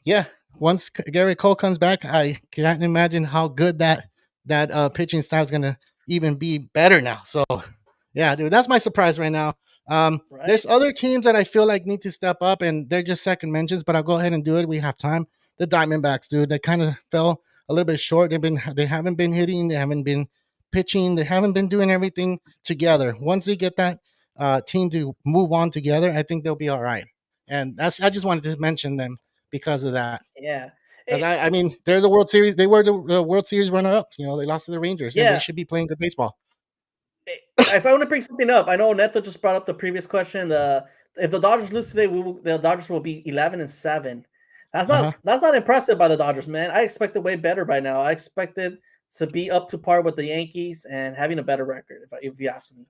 Speaker 1: yeah, once Gary Cole comes back, I can't imagine how good that pitching staff is gonna even be better now. So yeah, dude, that's my surprise right now.
Speaker 2: Right?
Speaker 1: There's other teams that I feel like need to step up, and they're just second mentions, but I'll go ahead and do it. We have time. The Diamondbacks, dude, they kind of fell a little bit short. They haven't been hitting, they haven't been pitching, they haven't been doing everything together. Once they get that team to move on together, I think they'll be all right. And I just wanted to mention them because of that.
Speaker 2: Yeah.
Speaker 1: I mean, they're the World Series. They were the World Series runner-up. They lost to the Rangers, and they
Speaker 2: Yeah.
Speaker 1: should be playing good baseball.
Speaker 2: If I want to bring something up, I know Neto just brought up the previous question. If the Dodgers lose today, the Dodgers will be 11-7.
Speaker 1: Uh-huh.
Speaker 2: That's not impressive by the Dodgers, man. I expected way better by now. I expected to be up to par with the Yankees and having a better record, if you ask me.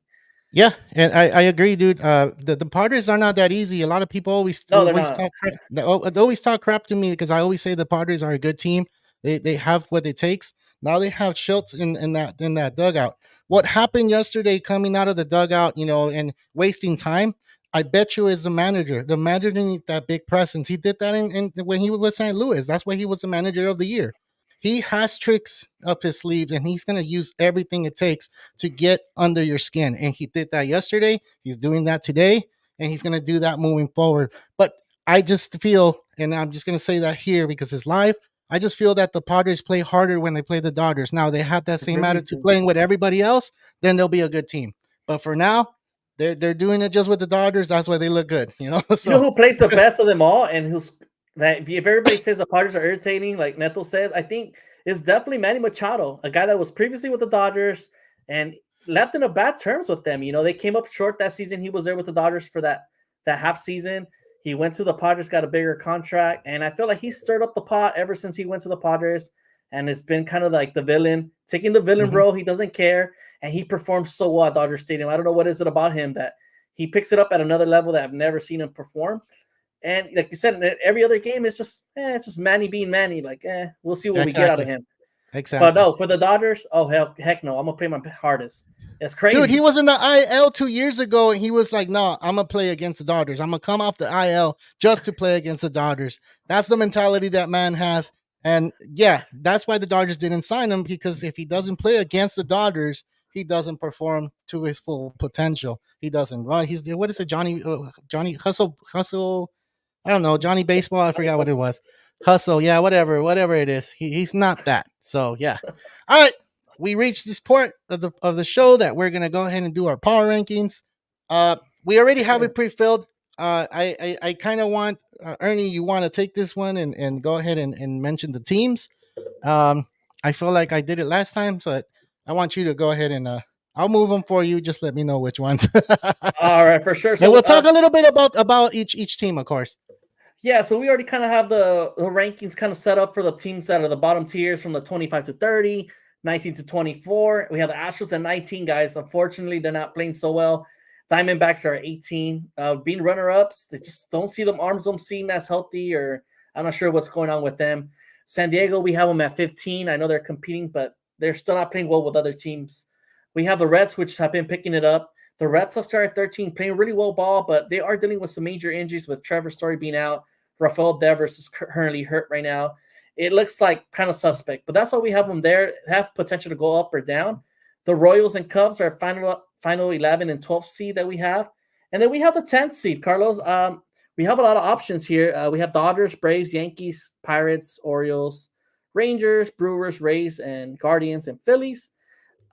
Speaker 1: Yeah, and I agree, dude. The Padres are not that easy. A lot of people
Speaker 2: No, they're
Speaker 1: always
Speaker 2: not.
Speaker 1: talk crap. They always talk crap to me because I always say the Padres are a good team. They have what it takes. Now they have Schultz in that dugout. What happened yesterday, coming out of the dugout, and wasting time? I bet you is the manager. The manager needs that big presence. He did that in when he was with St. Louis. That's why he was the manager of the year. He has tricks up his sleeves, and he's going to use everything it takes to get under your skin. And he did that yesterday. He's doing that today, and he's going to do that moving forward. But I just feel, and I'm just going to say that here because it's live. I just feel that the Padres play harder when they play the Dodgers. Now they have that
Speaker 2: They
Speaker 1: same
Speaker 2: really
Speaker 1: attitude
Speaker 2: do.
Speaker 1: playing with everybody else, then they'll be a good team. But for now, they're doing it just with the Dodgers. That's why they look good,
Speaker 2: You know
Speaker 1: So
Speaker 2: who plays the best of them all, and who's that? If everybody says the Padres are irritating, like Neto says, I think it's definitely Manny Machado, a guy that was previously with the Dodgers and left in a bad terms with them. They came up short that season. He was there with the Dodgers for that half season. He went to the Padres, got a bigger contract, and I feel like he stirred up the pot ever since he went to the Padres, and it's been kind of like the villain, taking the villain
Speaker 1: mhm.
Speaker 2: role. He doesn't care, and he performs so well at Dodger Stadium. I don't know what is it about him that he picks it up at another level that I've never seen him perform. And like you said, every other game is it's just Manny being Manny. Like, we'll see what we get out of
Speaker 1: Exactly.
Speaker 2: him. But
Speaker 1: Exactly.
Speaker 2: no, for the Dodgers, oh heck no, I'm gonna play my hardest. It's
Speaker 1: Dude, he
Speaker 2: crazy.
Speaker 1: was in the IL 2 years ago, and he was like, "No, I'm gonna play against the Dodgers. I'm gonna come off the IL just to play against the Dodgers." That's the mentality that man has, and yeah, that's why the Dodgers didn't sign him because if he doesn't play against the Dodgers, he doesn't perform to his full potential. He doesn't run. He's what is it, Johnny Hustle? I don't know, Johnny Baseball. I forgot what it was. Hustle, yeah, whatever it is. He's not that. So yeah. All right, we reached this part of the show that we're gonna go ahead and do our power rankings. We already have it pre-filled. I kind of want Ernie. You want to take this one and go ahead and mention the teams. Um, I feel like I did it last time, so I want you to go ahead and I'll move them for you. Just let me know which ones,
Speaker 2: All right, for sure.
Speaker 1: and
Speaker 2: So
Speaker 1: we'll talk a little bit about each team, of course.
Speaker 2: yeah, so we already kind of have the rankings kind of set up for the teams that are the bottom tiers from the 25 to 30, 19 to 24. We have the Astros at 19, guys. Unfortunately, they're not playing so well. Diamondbacks are at 18. Being runner-ups, they just don't see them. Arms don't seem as healthy, or I'm not sure what's going on with them. San Diego, we have them at 15. I know they're competing, but they're still not playing well with other teams. We have the Reds, which have been picking it up. The Red Sox are at 13, playing really well ball, but they are dealing with some major injuries with Trevor Story being out. Rafael Devers is currently hurt right now. It looks like kind of suspect, but that's why we have them there. Have potential to go up or down. The Royals and Cubs are final 11 and 12th seed that we have, and then we have the 10th seed. Carlos, we have a lot of options here. We have Dodgers, Braves, Yankees, Pirates, Orioles, Rangers, Brewers, Rays, and Guardians and Phillies.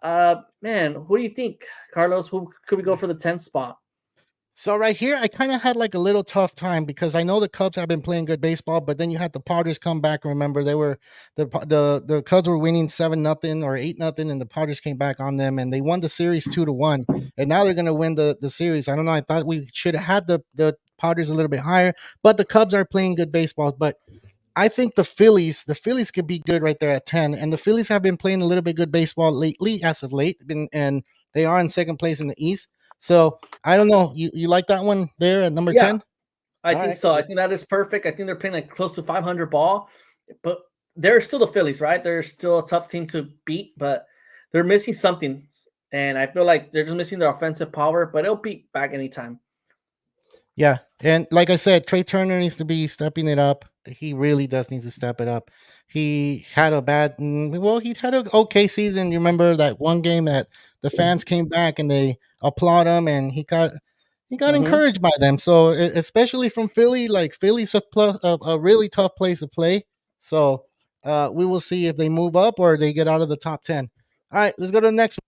Speaker 2: Man, who do you think, Carlos? Who could we go for the 10th spot?
Speaker 1: So right here, I kind of had like a little tough time because I know the Cubs have been playing good baseball, but then you had the Padres come back. Remember, they were the Cubs were winning 7-0 or 8-0, and the Padres came back on them and they won the series 2-1. And now they're gonna win the series. I don't know. I thought we should have had the Padres a little bit higher, but the Cubs are playing good baseball. But I think the Phillies could be good right there at 10. And the Phillies have been playing a little bit good baseball lately, as of late, and they are in second place in the East. So I don't know. You like that one there at number
Speaker 2: Yeah,
Speaker 1: 10?
Speaker 2: I
Speaker 1: All
Speaker 2: think
Speaker 1: right,
Speaker 2: so. I
Speaker 1: cool.
Speaker 2: think that is perfect. I think they're playing like close to 500 ball, but they're still the Phillies, right? They're still a tough team to beat, but they're missing something. And I feel like they're just missing their offensive power, but it'll be back anytime.
Speaker 1: Yeah, and like I said, Trey Turner needs to be stepping it up. He really does need to step it up. He had a he had an okay season. You remember that one game that the fans came back and they applaud him, and he got
Speaker 2: Mm-hmm.
Speaker 1: encouraged by them. So especially from Philly, like Philly's a really tough place to play. So we will see if they move up or they get out of the top 10. All right, let's go to the next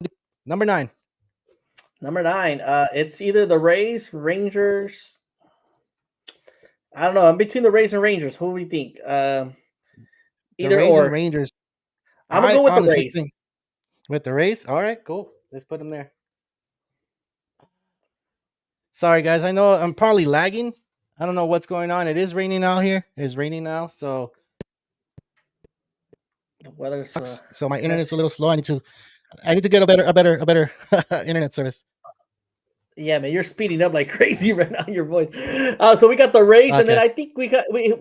Speaker 1: one. Number 9.
Speaker 2: Number 9, it's either the Rays, Rangers. I don't know. I'm between the Rays and Rangers. Who do you think?
Speaker 1: The
Speaker 2: Either
Speaker 1: Rays and
Speaker 2: or.
Speaker 1: Rangers.
Speaker 2: I'm gonna
Speaker 1: I
Speaker 2: go with the
Speaker 1: honestly
Speaker 2: Rays.
Speaker 1: think with the Rays. All right, cool. Let's put them there. Sorry, guys. I know I'm probably lagging. I don't know what's going on. It is raining out here. It's raining now, so
Speaker 2: The weather's
Speaker 1: so my internet's
Speaker 2: messy.
Speaker 1: a little slow. I need to get a better internet service.
Speaker 2: Yeah, man, you're speeding up like crazy right now. Your voice. So we got the Rays, and then
Speaker 1: Okay.
Speaker 2: I think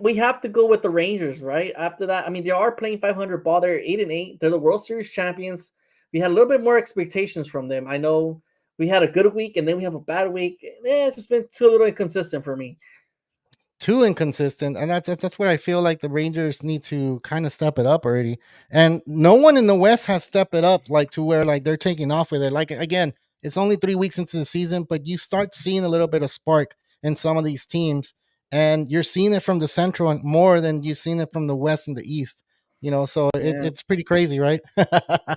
Speaker 2: we have to go with the Rangers, right? After that, I mean, they are playing 500 ball. They're 8-8. They're the World Series champions. We had a little bit more expectations from them. I know we had a good week, and then we have a bad week. It's just been too little inconsistent for me.
Speaker 1: Too inconsistent, and that's where I feel like the Rangers need to kind of step it up already. And no one in the West has stepped it up like to where like they're taking off with it. Like again, it's only 3 weeks into the season, but you start seeing a little bit of spark in some of these teams, and you're seeing it from the Central and more than you've seen it from the West and the East. So
Speaker 2: Yeah,
Speaker 1: it's pretty crazy, right? All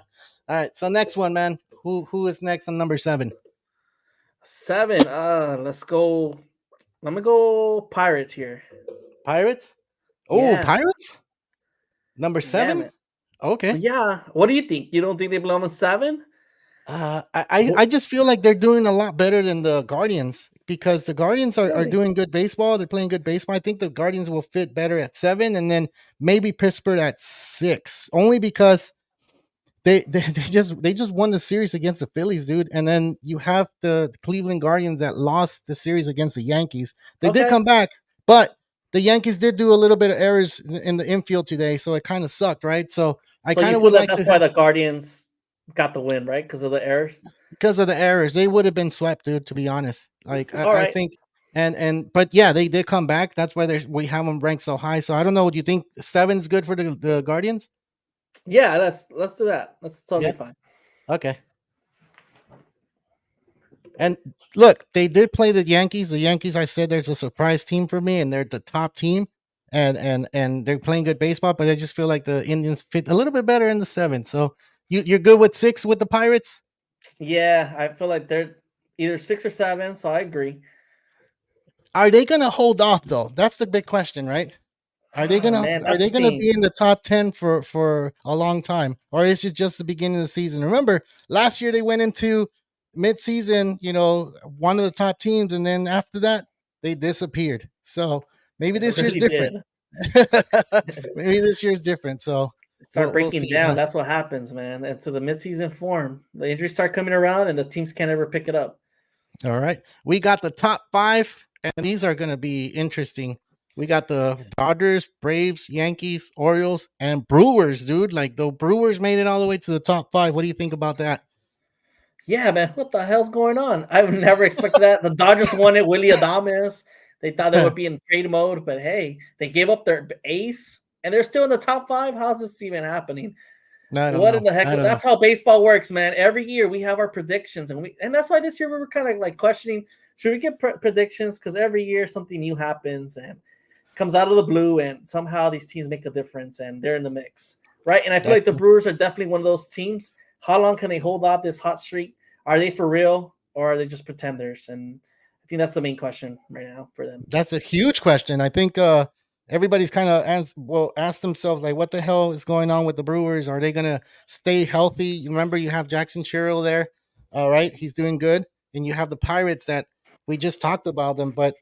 Speaker 1: right, so next one, man. Who is next on number 7?
Speaker 2: 7. Let's go. I'm gonna go Pirates here.
Speaker 1: Pirates. Oh,
Speaker 2: Yeah,
Speaker 1: Pirates number
Speaker 2: yeah,
Speaker 1: 7.
Speaker 2: man.
Speaker 1: Okay.
Speaker 2: Yeah. What do you think? You don't think they belong on 7?
Speaker 1: I just feel like they're doing a lot better than the Guardians because the Guardians are
Speaker 2: Really?
Speaker 1: doing good baseball. They're playing good baseball. I think the Guardians will fit better at 7, and then maybe Pittsburgh at 6, only because they just won the series against the Phillies, dude. And then you have the Cleveland Guardians that lost the series against the Yankees. They did
Speaker 2: Okay.
Speaker 1: come back, but the Yankees did do a little bit of errors in the infield today, so it kind of sucked, right? So I
Speaker 2: So you
Speaker 1: kind of
Speaker 2: feel
Speaker 1: would
Speaker 2: that
Speaker 1: like to
Speaker 2: that's why
Speaker 1: have
Speaker 2: the Guardians got the win, right? Because of the errors.
Speaker 1: because of the errors, they would have been swept, dude. To be honest, like
Speaker 2: All
Speaker 1: I
Speaker 2: right.
Speaker 1: think, and but yeah, they did come back. That's why we have them ranked so high. So I don't know. Do you think 7's good for the Guardians?
Speaker 2: Yeah, let's do that. That's totally
Speaker 1: Yeah.
Speaker 2: fine.
Speaker 1: Okay. And look, they did play the Yankees. The Yankees, I said, there's a surprise team for me, and they're the top team, and they're playing good baseball. But I just feel like the Indians fit a little bit better in the 7. So you're good with 6 with the Pirates?
Speaker 2: Yeah, I feel like they're either 6 or 7, so I agree.
Speaker 1: Are they gonna hold off though? That's the big question, right? Are they
Speaker 2: Oh
Speaker 1: gonna
Speaker 2: man,
Speaker 1: are
Speaker 2: that's
Speaker 1: they
Speaker 2: the
Speaker 1: gonna
Speaker 2: thing.
Speaker 1: be in the top 10 for a long time, or is it just the beginning of the season? Remember, last year they went into mid-season, one of the top teams, and then after that they disappeared. So maybe
Speaker 2: They
Speaker 1: this year's
Speaker 2: really
Speaker 1: different.
Speaker 2: did.
Speaker 1: Maybe this year's different. So
Speaker 2: Start
Speaker 1: we'll
Speaker 2: breaking
Speaker 1: see,
Speaker 2: down.
Speaker 1: huh?
Speaker 2: That's what happens, man. And to the midseason form, the injuries start coming around, and the teams can't ever pick it up.
Speaker 1: All right, we got the top 5, and these are gonna be interesting. We got the Dodgers, Braves, Yankees, Orioles, and Brewers, dude. Like the Brewers made it all the way to the top 5. What do you think about that?
Speaker 2: Yeah, man, what the hell's going on? I would never expected that. The Dodgers won it. Willie Adames. They thought they would be in trade mode, but hey, they gave up their ace, and they're still in the top 5. How's this even happening?
Speaker 1: I don't
Speaker 2: What in
Speaker 1: know.
Speaker 2: the heck?
Speaker 1: I don't know.
Speaker 2: That's how baseball works, man. Every year we have our predictions, and that's why this year we were kind of like questioning: should we get predictions? Because every year something new happens and comes out of the blue, and somehow these teams make a difference, and they're in the mix, right? And I feel
Speaker 1: That's
Speaker 2: like the Brewers are definitely one of those teams. How long can they hold out this hot streak? Are they for real, or are they just pretenders? And I think that's the main question right now for them.
Speaker 1: that's a huge question. I think everybody's kind of asked themselves like, what the hell is going on with the Brewers? Are they gonna stay healthy? You remember you have Jackson Sherrill there, all right, he's doing good, and you have the Pirates that we just talked about them, but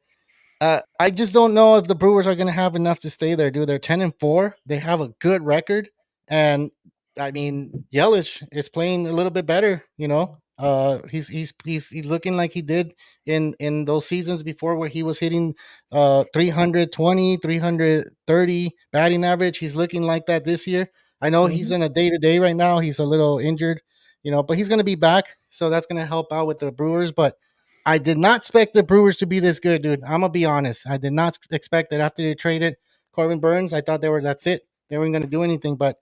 Speaker 1: I just don't know if the Brewers are going to have enough to stay there, dude. They're 10-4. They have a good record, and I mean, Yelich is playing a little bit better. He's looking like he did in those seasons before, where he was hitting 320, 330 batting average. He's looking like that this year. I know he's
Speaker 2: Mhm.
Speaker 1: in a day to day right now. He's a little injured, but he's going to be back, so that's going to help out with the Brewers, but. I did not expect the Brewers to be this good, dude. I'm gonna be honest. I did not expect that after they traded Corbin Burnes. I thought that's it. They weren't gonna do anything, but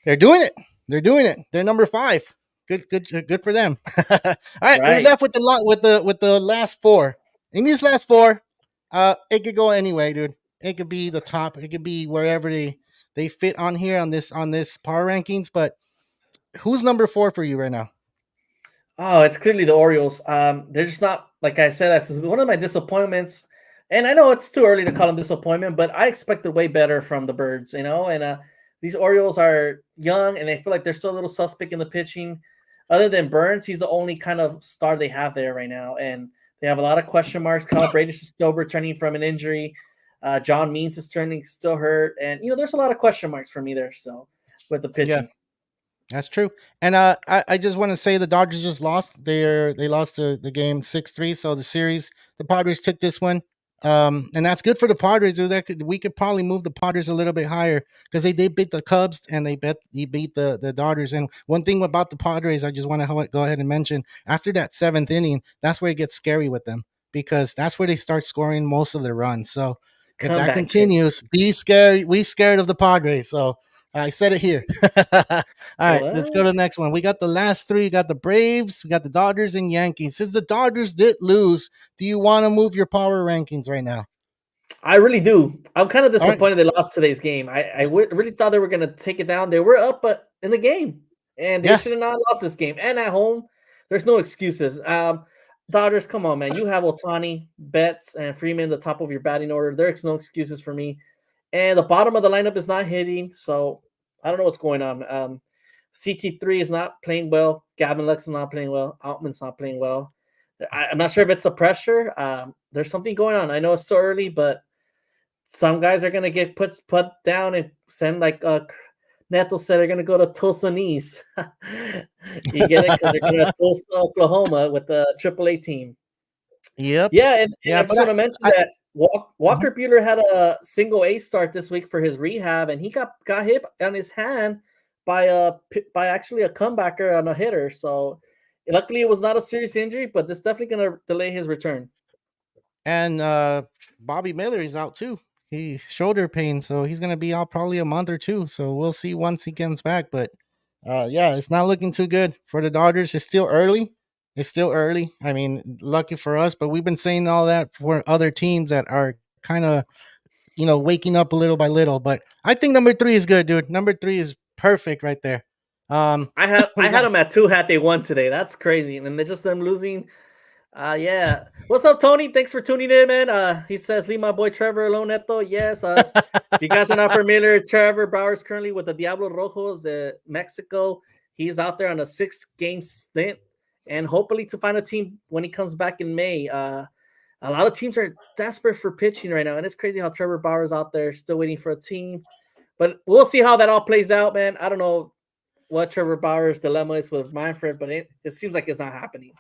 Speaker 1: they're doing it. They're doing it. They're number 5. Good for them. All right, we're
Speaker 2: Right.
Speaker 1: left with the lot with the last 4. In these last 4, it could go anyway, dude. It could be the top. It could be wherever they fit on here on this power rankings. But who's number 4 for you right now?
Speaker 2: Oh, it's clearly the Orioles. They're just not like I said. That's one of my disappointments. And I know it's too early to call them disappointment, but I expected way better from the Birds, And these Orioles are young, and they feel like they're still a little suspect in the pitching. Other than Burnes, he's the only kind of star they have there right now, and they have a lot of question marks. Kyle Bradish is still returning from an injury. John Means is turning still hurt, and there's a lot of question marks for me there still with the
Speaker 1: Yeah.
Speaker 2: pitching.
Speaker 1: That's true. And I just want to say the Dodgers just lost. They lost the game 6-3. So the series, the Padres took this one. And that's good for the Padres. Dude. We could probably move the Padres a little bit higher because they beat the Cubs and he beat the Dodgers. And one thing about the Padres, I just want to go ahead and mention after that seventh inning, that's where it gets scary with them because that's where they start scoring most of their runs. So if that
Speaker 2: Comeback
Speaker 1: continues,
Speaker 2: hits.
Speaker 1: be scared. We scared of the Padres. So I said it here. All right, let's go to the
Speaker 2: What?
Speaker 1: next one. We got the last three. We got the Braves, we got the Dodgers, and Yankees. Since the Dodgers did lose, do you want to move your power rankings right now?
Speaker 2: I really do. I'm kind of
Speaker 1: All right.
Speaker 2: disappointed they lost today's game. Really thought they were going to take it down. They were up in the game, and they
Speaker 1: Yeah.
Speaker 2: should have not lost this game. And at home, there's no excuses. Dodgers, come on, man. You have Otani, Betts, and Freeman the top of your batting order. There's no excuses for me. And the bottom of the lineup is not hitting, so I don't know what's going on. CT3 is not playing well. Gavin Lux is not playing well. Altman's not playing well. I'm not sure if it's the pressure. There's something going on. I know it's still early, but some guys are gonna get put down and send Neto said they're gonna go to Tulsa knees. You get it because they're going to Tulsa, Oklahoma with the AAA team.
Speaker 1: Yep.
Speaker 2: Yeah, and
Speaker 1: Yeah,
Speaker 2: I just
Speaker 1: but
Speaker 2: want to mention
Speaker 1: I
Speaker 2: that
Speaker 1: mhm.
Speaker 2: Walker Buehler had a single A start this week for his rehab, and he got hit on his hand by actually a comebacker on a hitter. So luckily, it was not a serious injury, but this definitely going to delay his return.
Speaker 1: and Bobby Miller is out too. He shoulder pain, so he's gonna be out probably a month or two. So we'll see once he comes back. But yeah, it's not looking too good for the Dodgers. It's still early. It's still early. I mean, lucky for us, but we've been saying all that for other teams that are kind of waking up a little by little. But I think number three is good, dude. Number three is perfect right there.
Speaker 2: I had
Speaker 1: We
Speaker 2: I had
Speaker 1: got
Speaker 2: them at 2 had they won today. That's crazy, and then they just them losing. Yeah. What's up, Tony? Thanks for tuning in, man. He says, leave my boy Trevor alone, Neto. Yes. If you guys are not familiar, Trevor Bauer is currently with the Diablo Rojos, Mexico. He's out there on a 6-game stint, and hopefully to find a team when he comes back in May. A lot of teams are desperate for pitching right now, and it's crazy how Trevor Bauer is out there still waiting for a team. But we'll see how that all plays out, man. I don't know what Trevor Bauer's dilemma is with Manfred, but it seems like it's not happening.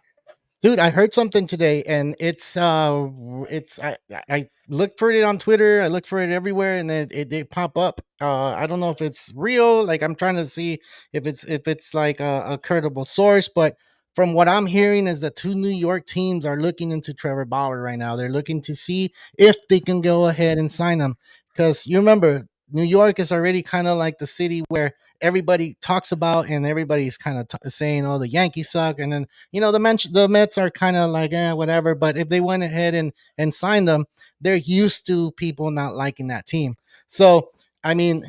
Speaker 1: Dude, I heard something today, and it's I looked for it on Twitter, I looked for it everywhere, and then it pop up. I don't know if it's real. Like I'm trying to see if it's like a credible source, but from what I'm hearing is that two New York teams are looking into Trevor Bauer right now. They're looking to see if they can go ahead and sign him because you remember New York is already kind of like the city where everybody talks about and everybody's kind of saying, "Oh, the Yankees suck," and then the Mets are kind of like whatever. But if they went ahead and signed them, they're used to people not liking that team. So I mean,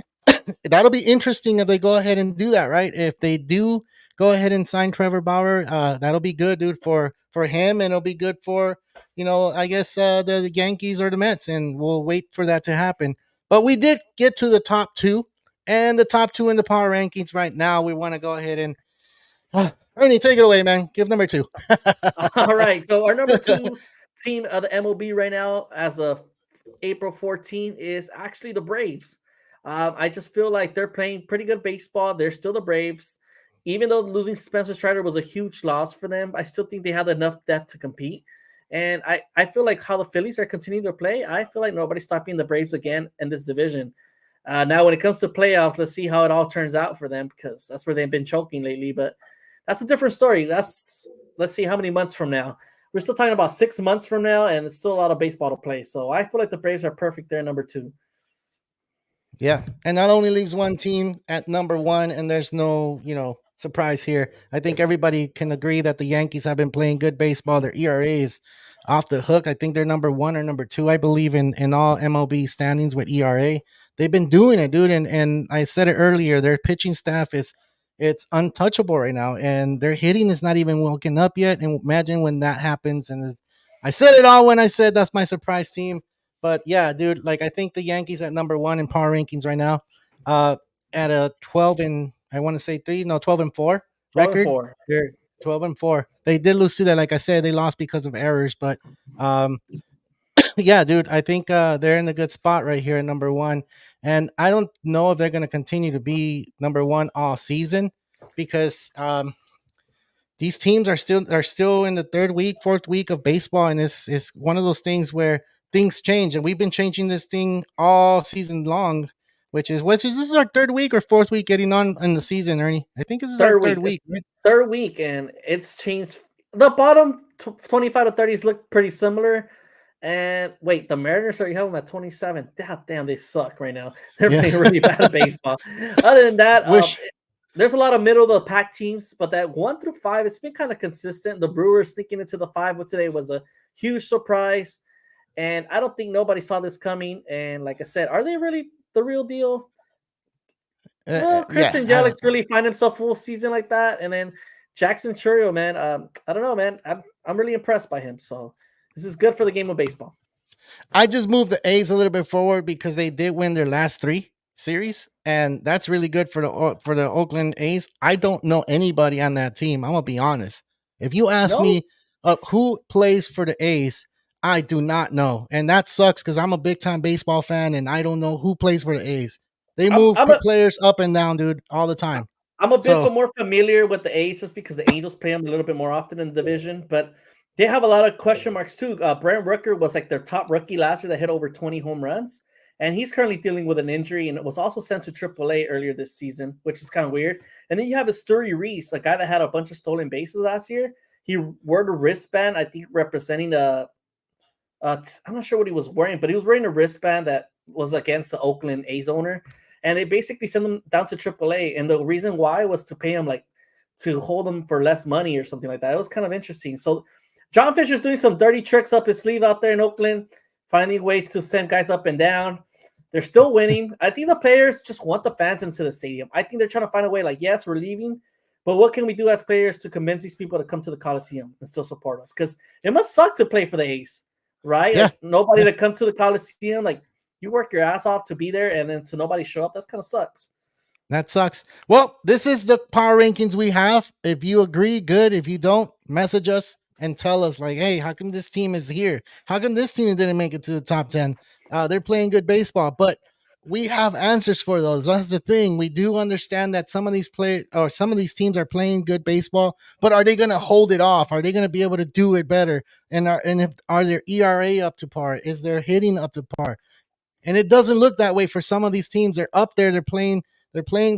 Speaker 1: that'll be interesting if they go ahead and do that, right? If they do go ahead and sign Trevor Bauer, that'll be good, dude, for him, and it'll be good for I guess the Yankees or the Mets, and we'll wait for that to happen. But we did get to the top two, and the top two in the power rankings right now. We want to go ahead and Ernie, take it away, man. Give number two.
Speaker 2: All right. So our number 2 team of the MLB right now, as of April 14th, is actually the Braves. I just feel like they're playing pretty good baseball. They're still the Braves. Even though losing Spencer Strider was a huge loss for them, I still think they have enough depth to compete. And I feel like how the Phillies are continuing to play, I feel like nobody's stopping the Braves again in this division. Now, when it comes to playoffs, let's see how it all turns out for them because that's where they've been choking lately. But that's a different story. Let's see how many months from now. We're still talking about 6 months from now, and it's still a lot of baseball to play. So I feel like the Braves are perfect there, number 2.
Speaker 1: Yeah, and that only leaves one team at number one, and there's no, surprise here. I think everybody can agree that the Yankees have been playing good baseball. Their ERA is off the hook. I think they're number one or number two, I believe, in all MLB standings with ERA. They've been doing it, dude, and I said it earlier. Their pitching staff is it's untouchable right now, and their hitting is not even woken up yet. And imagine when that happens. And I said it all when I said that's my surprise team. But yeah, dude, like I think the Yankees at number one in power rankings right now, uh, at a 12 and I want to say three, no, 12-4
Speaker 2: 12 and
Speaker 1: record.
Speaker 2: 4.
Speaker 1: They're 12-4. They did lose to that, like I said, they lost because of errors, but um, yeah, dude, I think they're in a good spot right here at number one. And I don't know if they're going to continue to be number one all season because these teams are still in the third week, fourth week of baseball, and it's one of those things where things change, and we've been changing this thing all season long, which is this is our third week or fourth week getting on in the season, Ernie. I think this is our
Speaker 2: Third
Speaker 1: third
Speaker 2: week. It's
Speaker 1: week, right?
Speaker 2: third week, and it's changed. The bottom 25 to 30s look pretty similar. And wait, the Mariners are you have them at 27. God damn, they suck right now. They're
Speaker 1: Yeah.
Speaker 2: playing really bad at baseball. Other than that,
Speaker 1: Wish
Speaker 2: there's a lot of middle of the pack teams, but that 1 through 5, it's been kind of consistent. The Brewers sneaking into the 5 with today was a huge surprise. And I don't think nobody saw this coming. And like I said, are they really the real deal? Well,
Speaker 1: yeah,
Speaker 2: Christian Yelich really find himself full season like that, and then Jackson Churio, man. I don't know, man. I'm really impressed by him. So this is good for the game of baseball.
Speaker 1: I just moved the A's a little bit forward because they did win their last three series, and that's really good for the Oakland A's. I don't know anybody on that team. I'm gonna be honest. If you ask
Speaker 2: No,
Speaker 1: me who plays for the A's, I do not know, and that sucks because I'm a big time baseball fan, and I don't know who plays for the A's. They
Speaker 2: I'm
Speaker 1: move
Speaker 2: I'm a
Speaker 1: players up and down, dude, all the time.
Speaker 2: I'm a bit
Speaker 1: So
Speaker 2: more familiar with the A's just because the Angels play them a little bit more often in the division, but they have a lot of question marks too. Brent Rooker was like their top rookie last year that hit over 20 home runs, and he's currently dealing with an injury and was also sent to AAA earlier this season, which is kind of weird. And then you have Asturi Reese, a guy that had a bunch of stolen bases last year. He wore the wristband, I think, representing I'm not sure what he was wearing, but he was wearing a wristband that was against the Oakland A's owner, and they basically sent him down to AAA. And the reason why was to pay him like to hold him for less money or something like that. It was kind of interesting. So John Fisher's doing some dirty tricks up his sleeve out there in Oakland, finding ways to send guys up and down. They're still winning. I think the players just want the fans into the stadium. I think they're trying to find a way. Like, yes, we're leaving, but what can we do as players to convince these people to come to the Coliseum and still support us? Because it must suck to play for the A's, right?
Speaker 1: yeah,
Speaker 2: Like nobody
Speaker 1: yeah.
Speaker 2: to come to the Coliseum. Like you work your ass off to be there, and then to nobody show up. That's kind of sucks.
Speaker 1: That sucks. Well, this is the power rankings we have. If you agree, good. If you don't, message us and tell us, like, hey, how come this team is here? How come this team didn't make it to the top 10? They're playing good baseball, but we have answers for those. That's the thing. We do understand that some of these players or some of these teams are playing good baseball, but are they going to hold it off? Are they going to be able to do it better? And if are their ERA up to par? Is their hitting up to par? And it doesn't look that way for some of these teams. They're up there. They're playing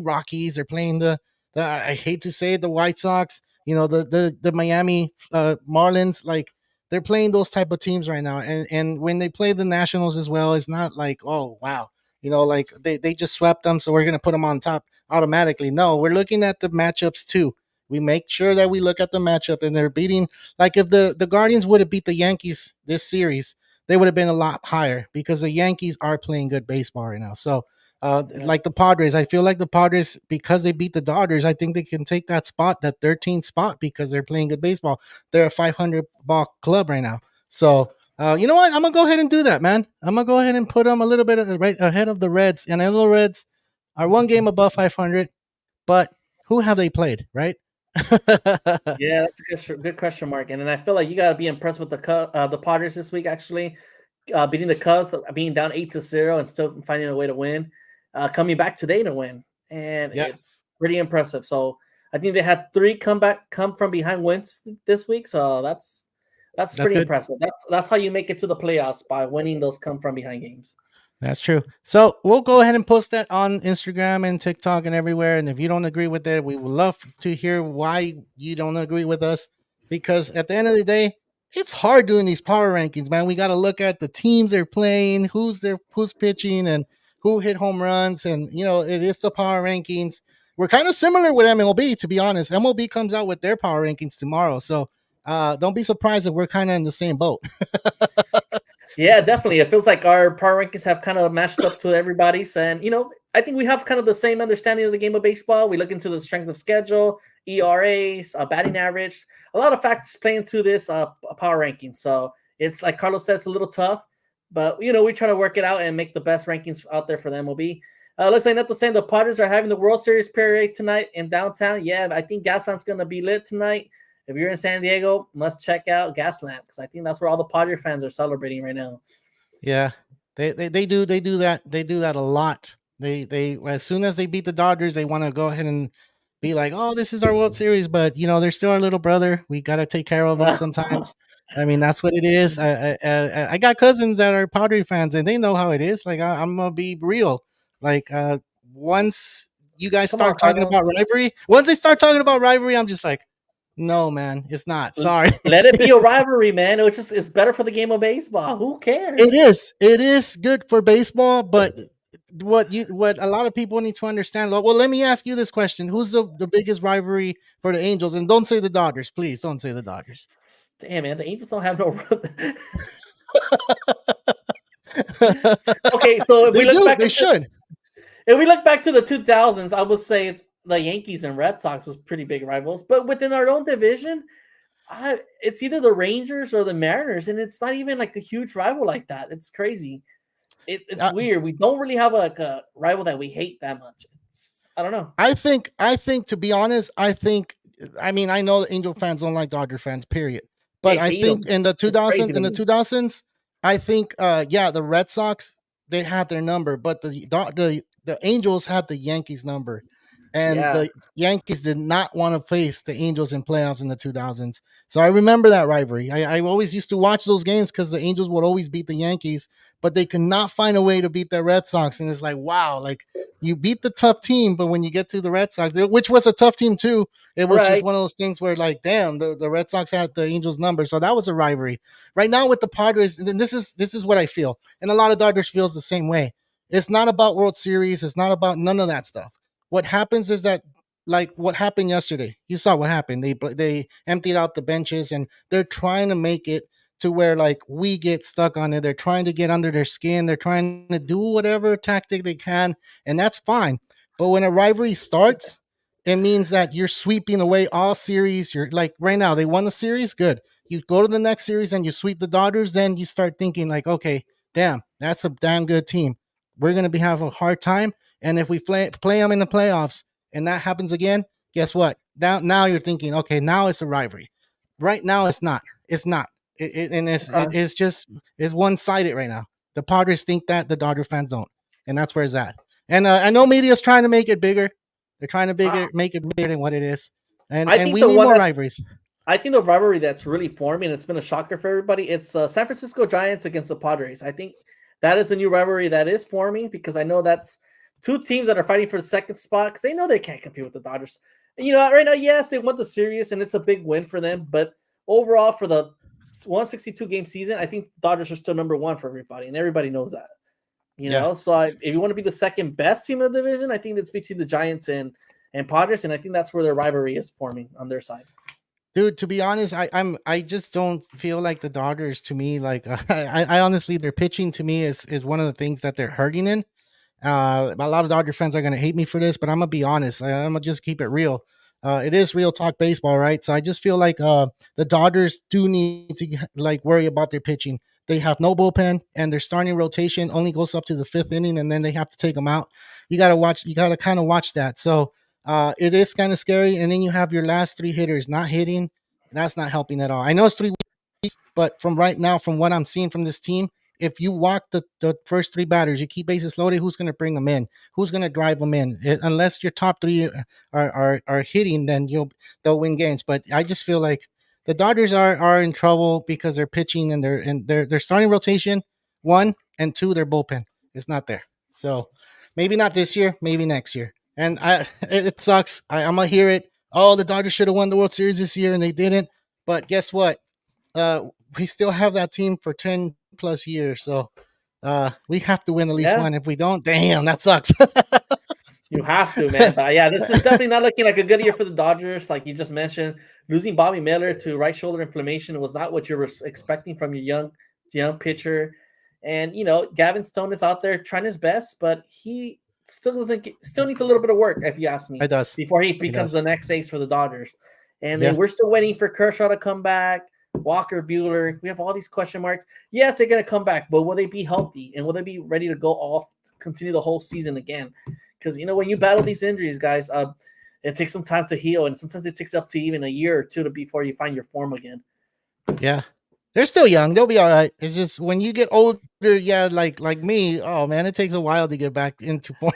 Speaker 1: Rockies. They're playing the I hate to say it, the White Sox. The Miami Marlins. Like they're playing those type of teams right now. And when they play the Nationals as well, it's not like, oh wow, like they just swept them, so we're gonna put them on top automatically. No, we're looking at the matchups too. We make sure that we look at the matchup, and they're beating. Like if the Guardians would have beat the Yankees this series, they would have been a lot higher because the Yankees are playing good baseball right now. So,
Speaker 2: Yeah.
Speaker 1: like the Padres, I feel like the Padres, because they beat the Dodgers, I think they can take that spot, that 13th spot, because they're playing good baseball. They're a 500 ball club right now. So, you know what? I'm gonna go ahead and do that, man. I'm gonna go ahead and put them a little bit right ahead of the Reds, and I know the Reds are one game above 500, but who have they played, right?
Speaker 2: Yeah, that's a good question mark. And then I feel like you got to be impressed with the Padres this week, actually, beating the Cubs, being down 8-0 and still finding a way to win, coming back today to win, and
Speaker 1: Yeah,
Speaker 2: it's pretty impressive. So I think they had 3 come from behind wins this week. So that's
Speaker 1: that's
Speaker 2: pretty
Speaker 1: good.
Speaker 2: impressive. That's how you make it to the playoffs, by winning those come from behind games.
Speaker 1: That's true. So we'll go ahead and post that on Instagram and TikTok and everywhere. And if you don't agree with it, we would love to hear why you don't agree with us. Because at the end of the day, it's hard doing these power rankings, man. We got to look at the teams they're playing, who's pitching, and who hit home runs. And it is the power rankings. We're kind of similar with MLB, to be honest. MLB comes out with their power rankings tomorrow, so don't be surprised if we're kind of in the same boat.
Speaker 2: Yeah, definitely. It feels like our power rankings have kind of matched up to everybody's. And, I think we have kind of the same understanding of the game of baseball. We look into the strength of schedule, ERAs, batting average, a lot of factors play into this power ranking. So it's like Carlos says, a little tough. But we try to work it out and make the best rankings out there for the MLB. Looks like nothing saying the Padres are having the World Series parade tonight in downtown. Yeah, I think Gaslamp's going to be lit tonight. If you're in San Diego, must check out Gaslamp because I think that's where all the Padre fans are celebrating right now.
Speaker 1: Yeah, they do that a lot. They as soon as they beat the Dodgers, they want to go ahead and be like, oh, this is our World Series, but they're still our little brother. We got to take care of them sometimes. I mean, that's what it is. I got cousins that are Padre fans, and they know how it is. Like I'm gonna be real. Like once you guys
Speaker 2: Come on,
Speaker 1: start talking
Speaker 2: Carlos.
Speaker 1: about rivalry, once they start talking about rivalry, I'm just like, no, man, it's not. Sorry.
Speaker 2: Let it be a rivalry, man. It's better for the game of baseball. Who cares?
Speaker 1: It is good for baseball, but what a lot of people need to understand. Well, let me ask you this question: who's the biggest rivalry for the Angels? And don't say the Dodgers, please. Don't say the Dodgers.
Speaker 2: Damn, man, the Angels don't have no. Okay, so if
Speaker 1: They
Speaker 2: we look
Speaker 1: do.
Speaker 2: back,
Speaker 1: They should.
Speaker 2: if we look back to the 2000s, I would say it's the Yankees and Red Sox was pretty big rivals. But within our own division, it's either the Rangers or the Mariners, and it's not even like a huge rival like that. It's crazy. It's weird. We don't really have a rival that we hate that much. I don't know.
Speaker 1: I think to be honest, I mean, I know Angel fans don't like Dodger fans, period. But
Speaker 2: They
Speaker 1: I
Speaker 2: hate
Speaker 1: think
Speaker 2: them.
Speaker 1: in the
Speaker 2: It's crazy
Speaker 1: 2000s,
Speaker 2: to me.
Speaker 1: I think the Red Sox, they had their number, but the Angels had the Yankees number. And
Speaker 2: Yeah.
Speaker 1: the Yankees did not want to face the Angels in playoffs in the 2000s. So I remember that rivalry. I always used to watch those games because the Angels would always beat the Yankees, but they could not find a way to beat the Red Sox. And it's like, wow, like you beat the tough team, but when you get to the Red Sox, which was a tough team too, it was just
Speaker 2: Right.
Speaker 1: one of those things where, like, damn, the Red Sox had the Angels number. So that was a rivalry. Right now with the Padres, and this is what I feel. And a lot of Dodgers feels the same way. It's not about World Series. It's not about none of that stuff. What happens is that, like what happened yesterday, you saw what happened. They emptied out the benches and they're trying to make it to where like we get stuck on it. They're trying to get under their skin. They're trying to do whatever tactic they can, and that's fine. But when a rivalry starts, it means that you're sweeping away all series. You're like right now, they won the series, good. You go to the next series and you sweep the Dodgers, then you start thinking like, okay, damn, that's a damn good team. We're gonna be having a hard time, and if we play them in the playoffs, and that happens again, guess what? Now you're thinking, okay, now it's a rivalry. Right now, it's not. It's not.
Speaker 2: Okay.
Speaker 1: It's just it's one sided right now. The Padres think that the Dodger fans don't, and that's where it's at. And I know media's trying to make it bigger. They're trying to make it bigger than what it is,
Speaker 2: I
Speaker 1: and
Speaker 2: think
Speaker 1: we
Speaker 2: the
Speaker 1: need
Speaker 2: one
Speaker 1: more
Speaker 2: that
Speaker 1: rivalries.
Speaker 2: I think the rivalry that's really forming, it's been a shocker for everybody. It's San Francisco Giants against the Padres. I think that is a new rivalry that is forming because I know that's two teams that are fighting for the second spot because they know they can't compete with the Dodgers. And, right now, yes, they won the series and it's a big win for them. But overall, for the 162 game season, I think Dodgers are still number one for everybody, and everybody knows that.
Speaker 1: Yeah,
Speaker 2: So if you want to be the second best team in the division, I think it's between the Giants and Padres, and I think that's where their rivalry is forming on their side.
Speaker 1: dude. To be honest, I just don't feel like the Dodgers. To me, like I honestly, their pitching to me is one of the things that they're hurting in. A lot of Dodger fans are going to hate me for this, but I'm gonna be honest. I'm gonna just keep it real. It is real talk baseball, right? So I just feel like the Dodgers do need to like worry about their pitching. They have no bullpen, and their starting rotation only goes up to the fifth inning, and then they have to take them out. You got to watch. You got to kind of watch that. So it is kind of scary. And then you have your last three hitters not hitting. That's not helping at all. I know it's 3 weeks, but from right now, from what I'm seeing from this team, if you walk the first three batters, you keep bases loaded, who's going to bring them in? Who's going to drive them in? Unless your top three are hitting, then they'll win games. But I just feel like the Dodgers are in trouble because they're pitching and their starting rotation, one and two, their bullpen is not there. So maybe not this year, maybe next year. And it sucks. I'm gonna hear it. Oh, the Dodgers should have won the World Series this year and they didn't. But guess what? We still have that team for 10 plus years. So we have to win at least
Speaker 2: Yeah,
Speaker 1: one. If we don't, damn, that sucks.
Speaker 2: you have to, man. But yeah, this is definitely not looking like a good year for the Dodgers. Like you just mentioned, losing Bobby Miller to right shoulder inflammation was not what you were expecting from your young pitcher. And Gavin Stone is out there trying his best, but he still needs a little bit of work, if you ask me,
Speaker 1: It does.
Speaker 2: before he
Speaker 1: It
Speaker 2: becomes
Speaker 1: does.
Speaker 2: the next ace for the Dodgers. And then
Speaker 1: Yeah.
Speaker 2: we're still waiting for Kershaw to come back. Walker Bueller. We have all these question marks. Yes, they're going to come back, but will they be healthy and will they be ready to go off, continue the whole season again? Because when you battle these injuries, guys, it takes some time to heal, and sometimes it takes up to even a year or two before you find your form again.
Speaker 1: Yeah, they're still young. They'll be all right. It's just when you get older, yeah, like me. Oh man, it takes a while to get back into form.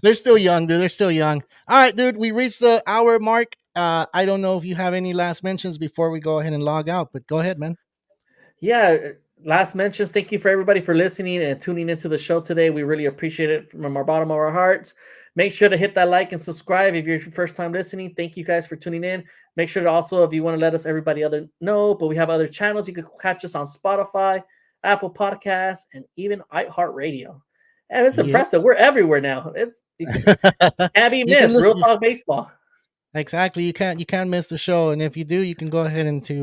Speaker 1: They're still young, dude. They're still young. All right, dude. We reached the hour mark. I don't know if you have any last mentions before we go ahead and log out, but go ahead, man.
Speaker 2: Yeah, last mentions. Thank you for everybody for listening and tuning into the show today. We really appreciate it from our bottom of our hearts. Make sure to hit that like and subscribe if you're your first time listening. Thank you guys for tuning in. Make sure to also, if you want to let us everybody other know, but we have other channels. You can catch us on Spotify, Apple Podcasts, and even iHeartRadio. And it's
Speaker 1: Yep.
Speaker 2: impressive. We're everywhere now. Can't be
Speaker 1: You can
Speaker 2: missed. Real
Speaker 1: listen.
Speaker 2: Talk Baseball.
Speaker 1: Exactly. You can't miss the show, and if you do, you can go ahead and to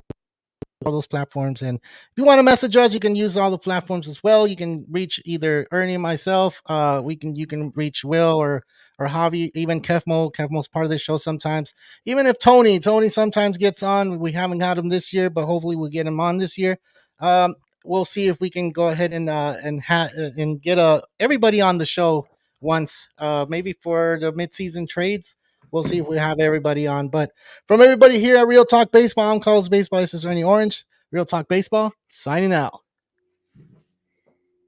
Speaker 1: all those platforms. And if you want to message us, you can use all the platforms as well. You can reach either Ernie or myself. You can reach Will or Javi, even Kefmo. Kefmo's part of the show sometimes. Even if Tony sometimes gets on. We haven't got him this year, but hopefully we'll get him on this year. We'll see if we can go ahead and get everybody on the show once, maybe for the midseason trades. We'll see if we have everybody on. But from everybody here at Real Talk Baseball, I'm Carlos Baseball. This is Ernie Orange. Real Talk Baseball, signing out.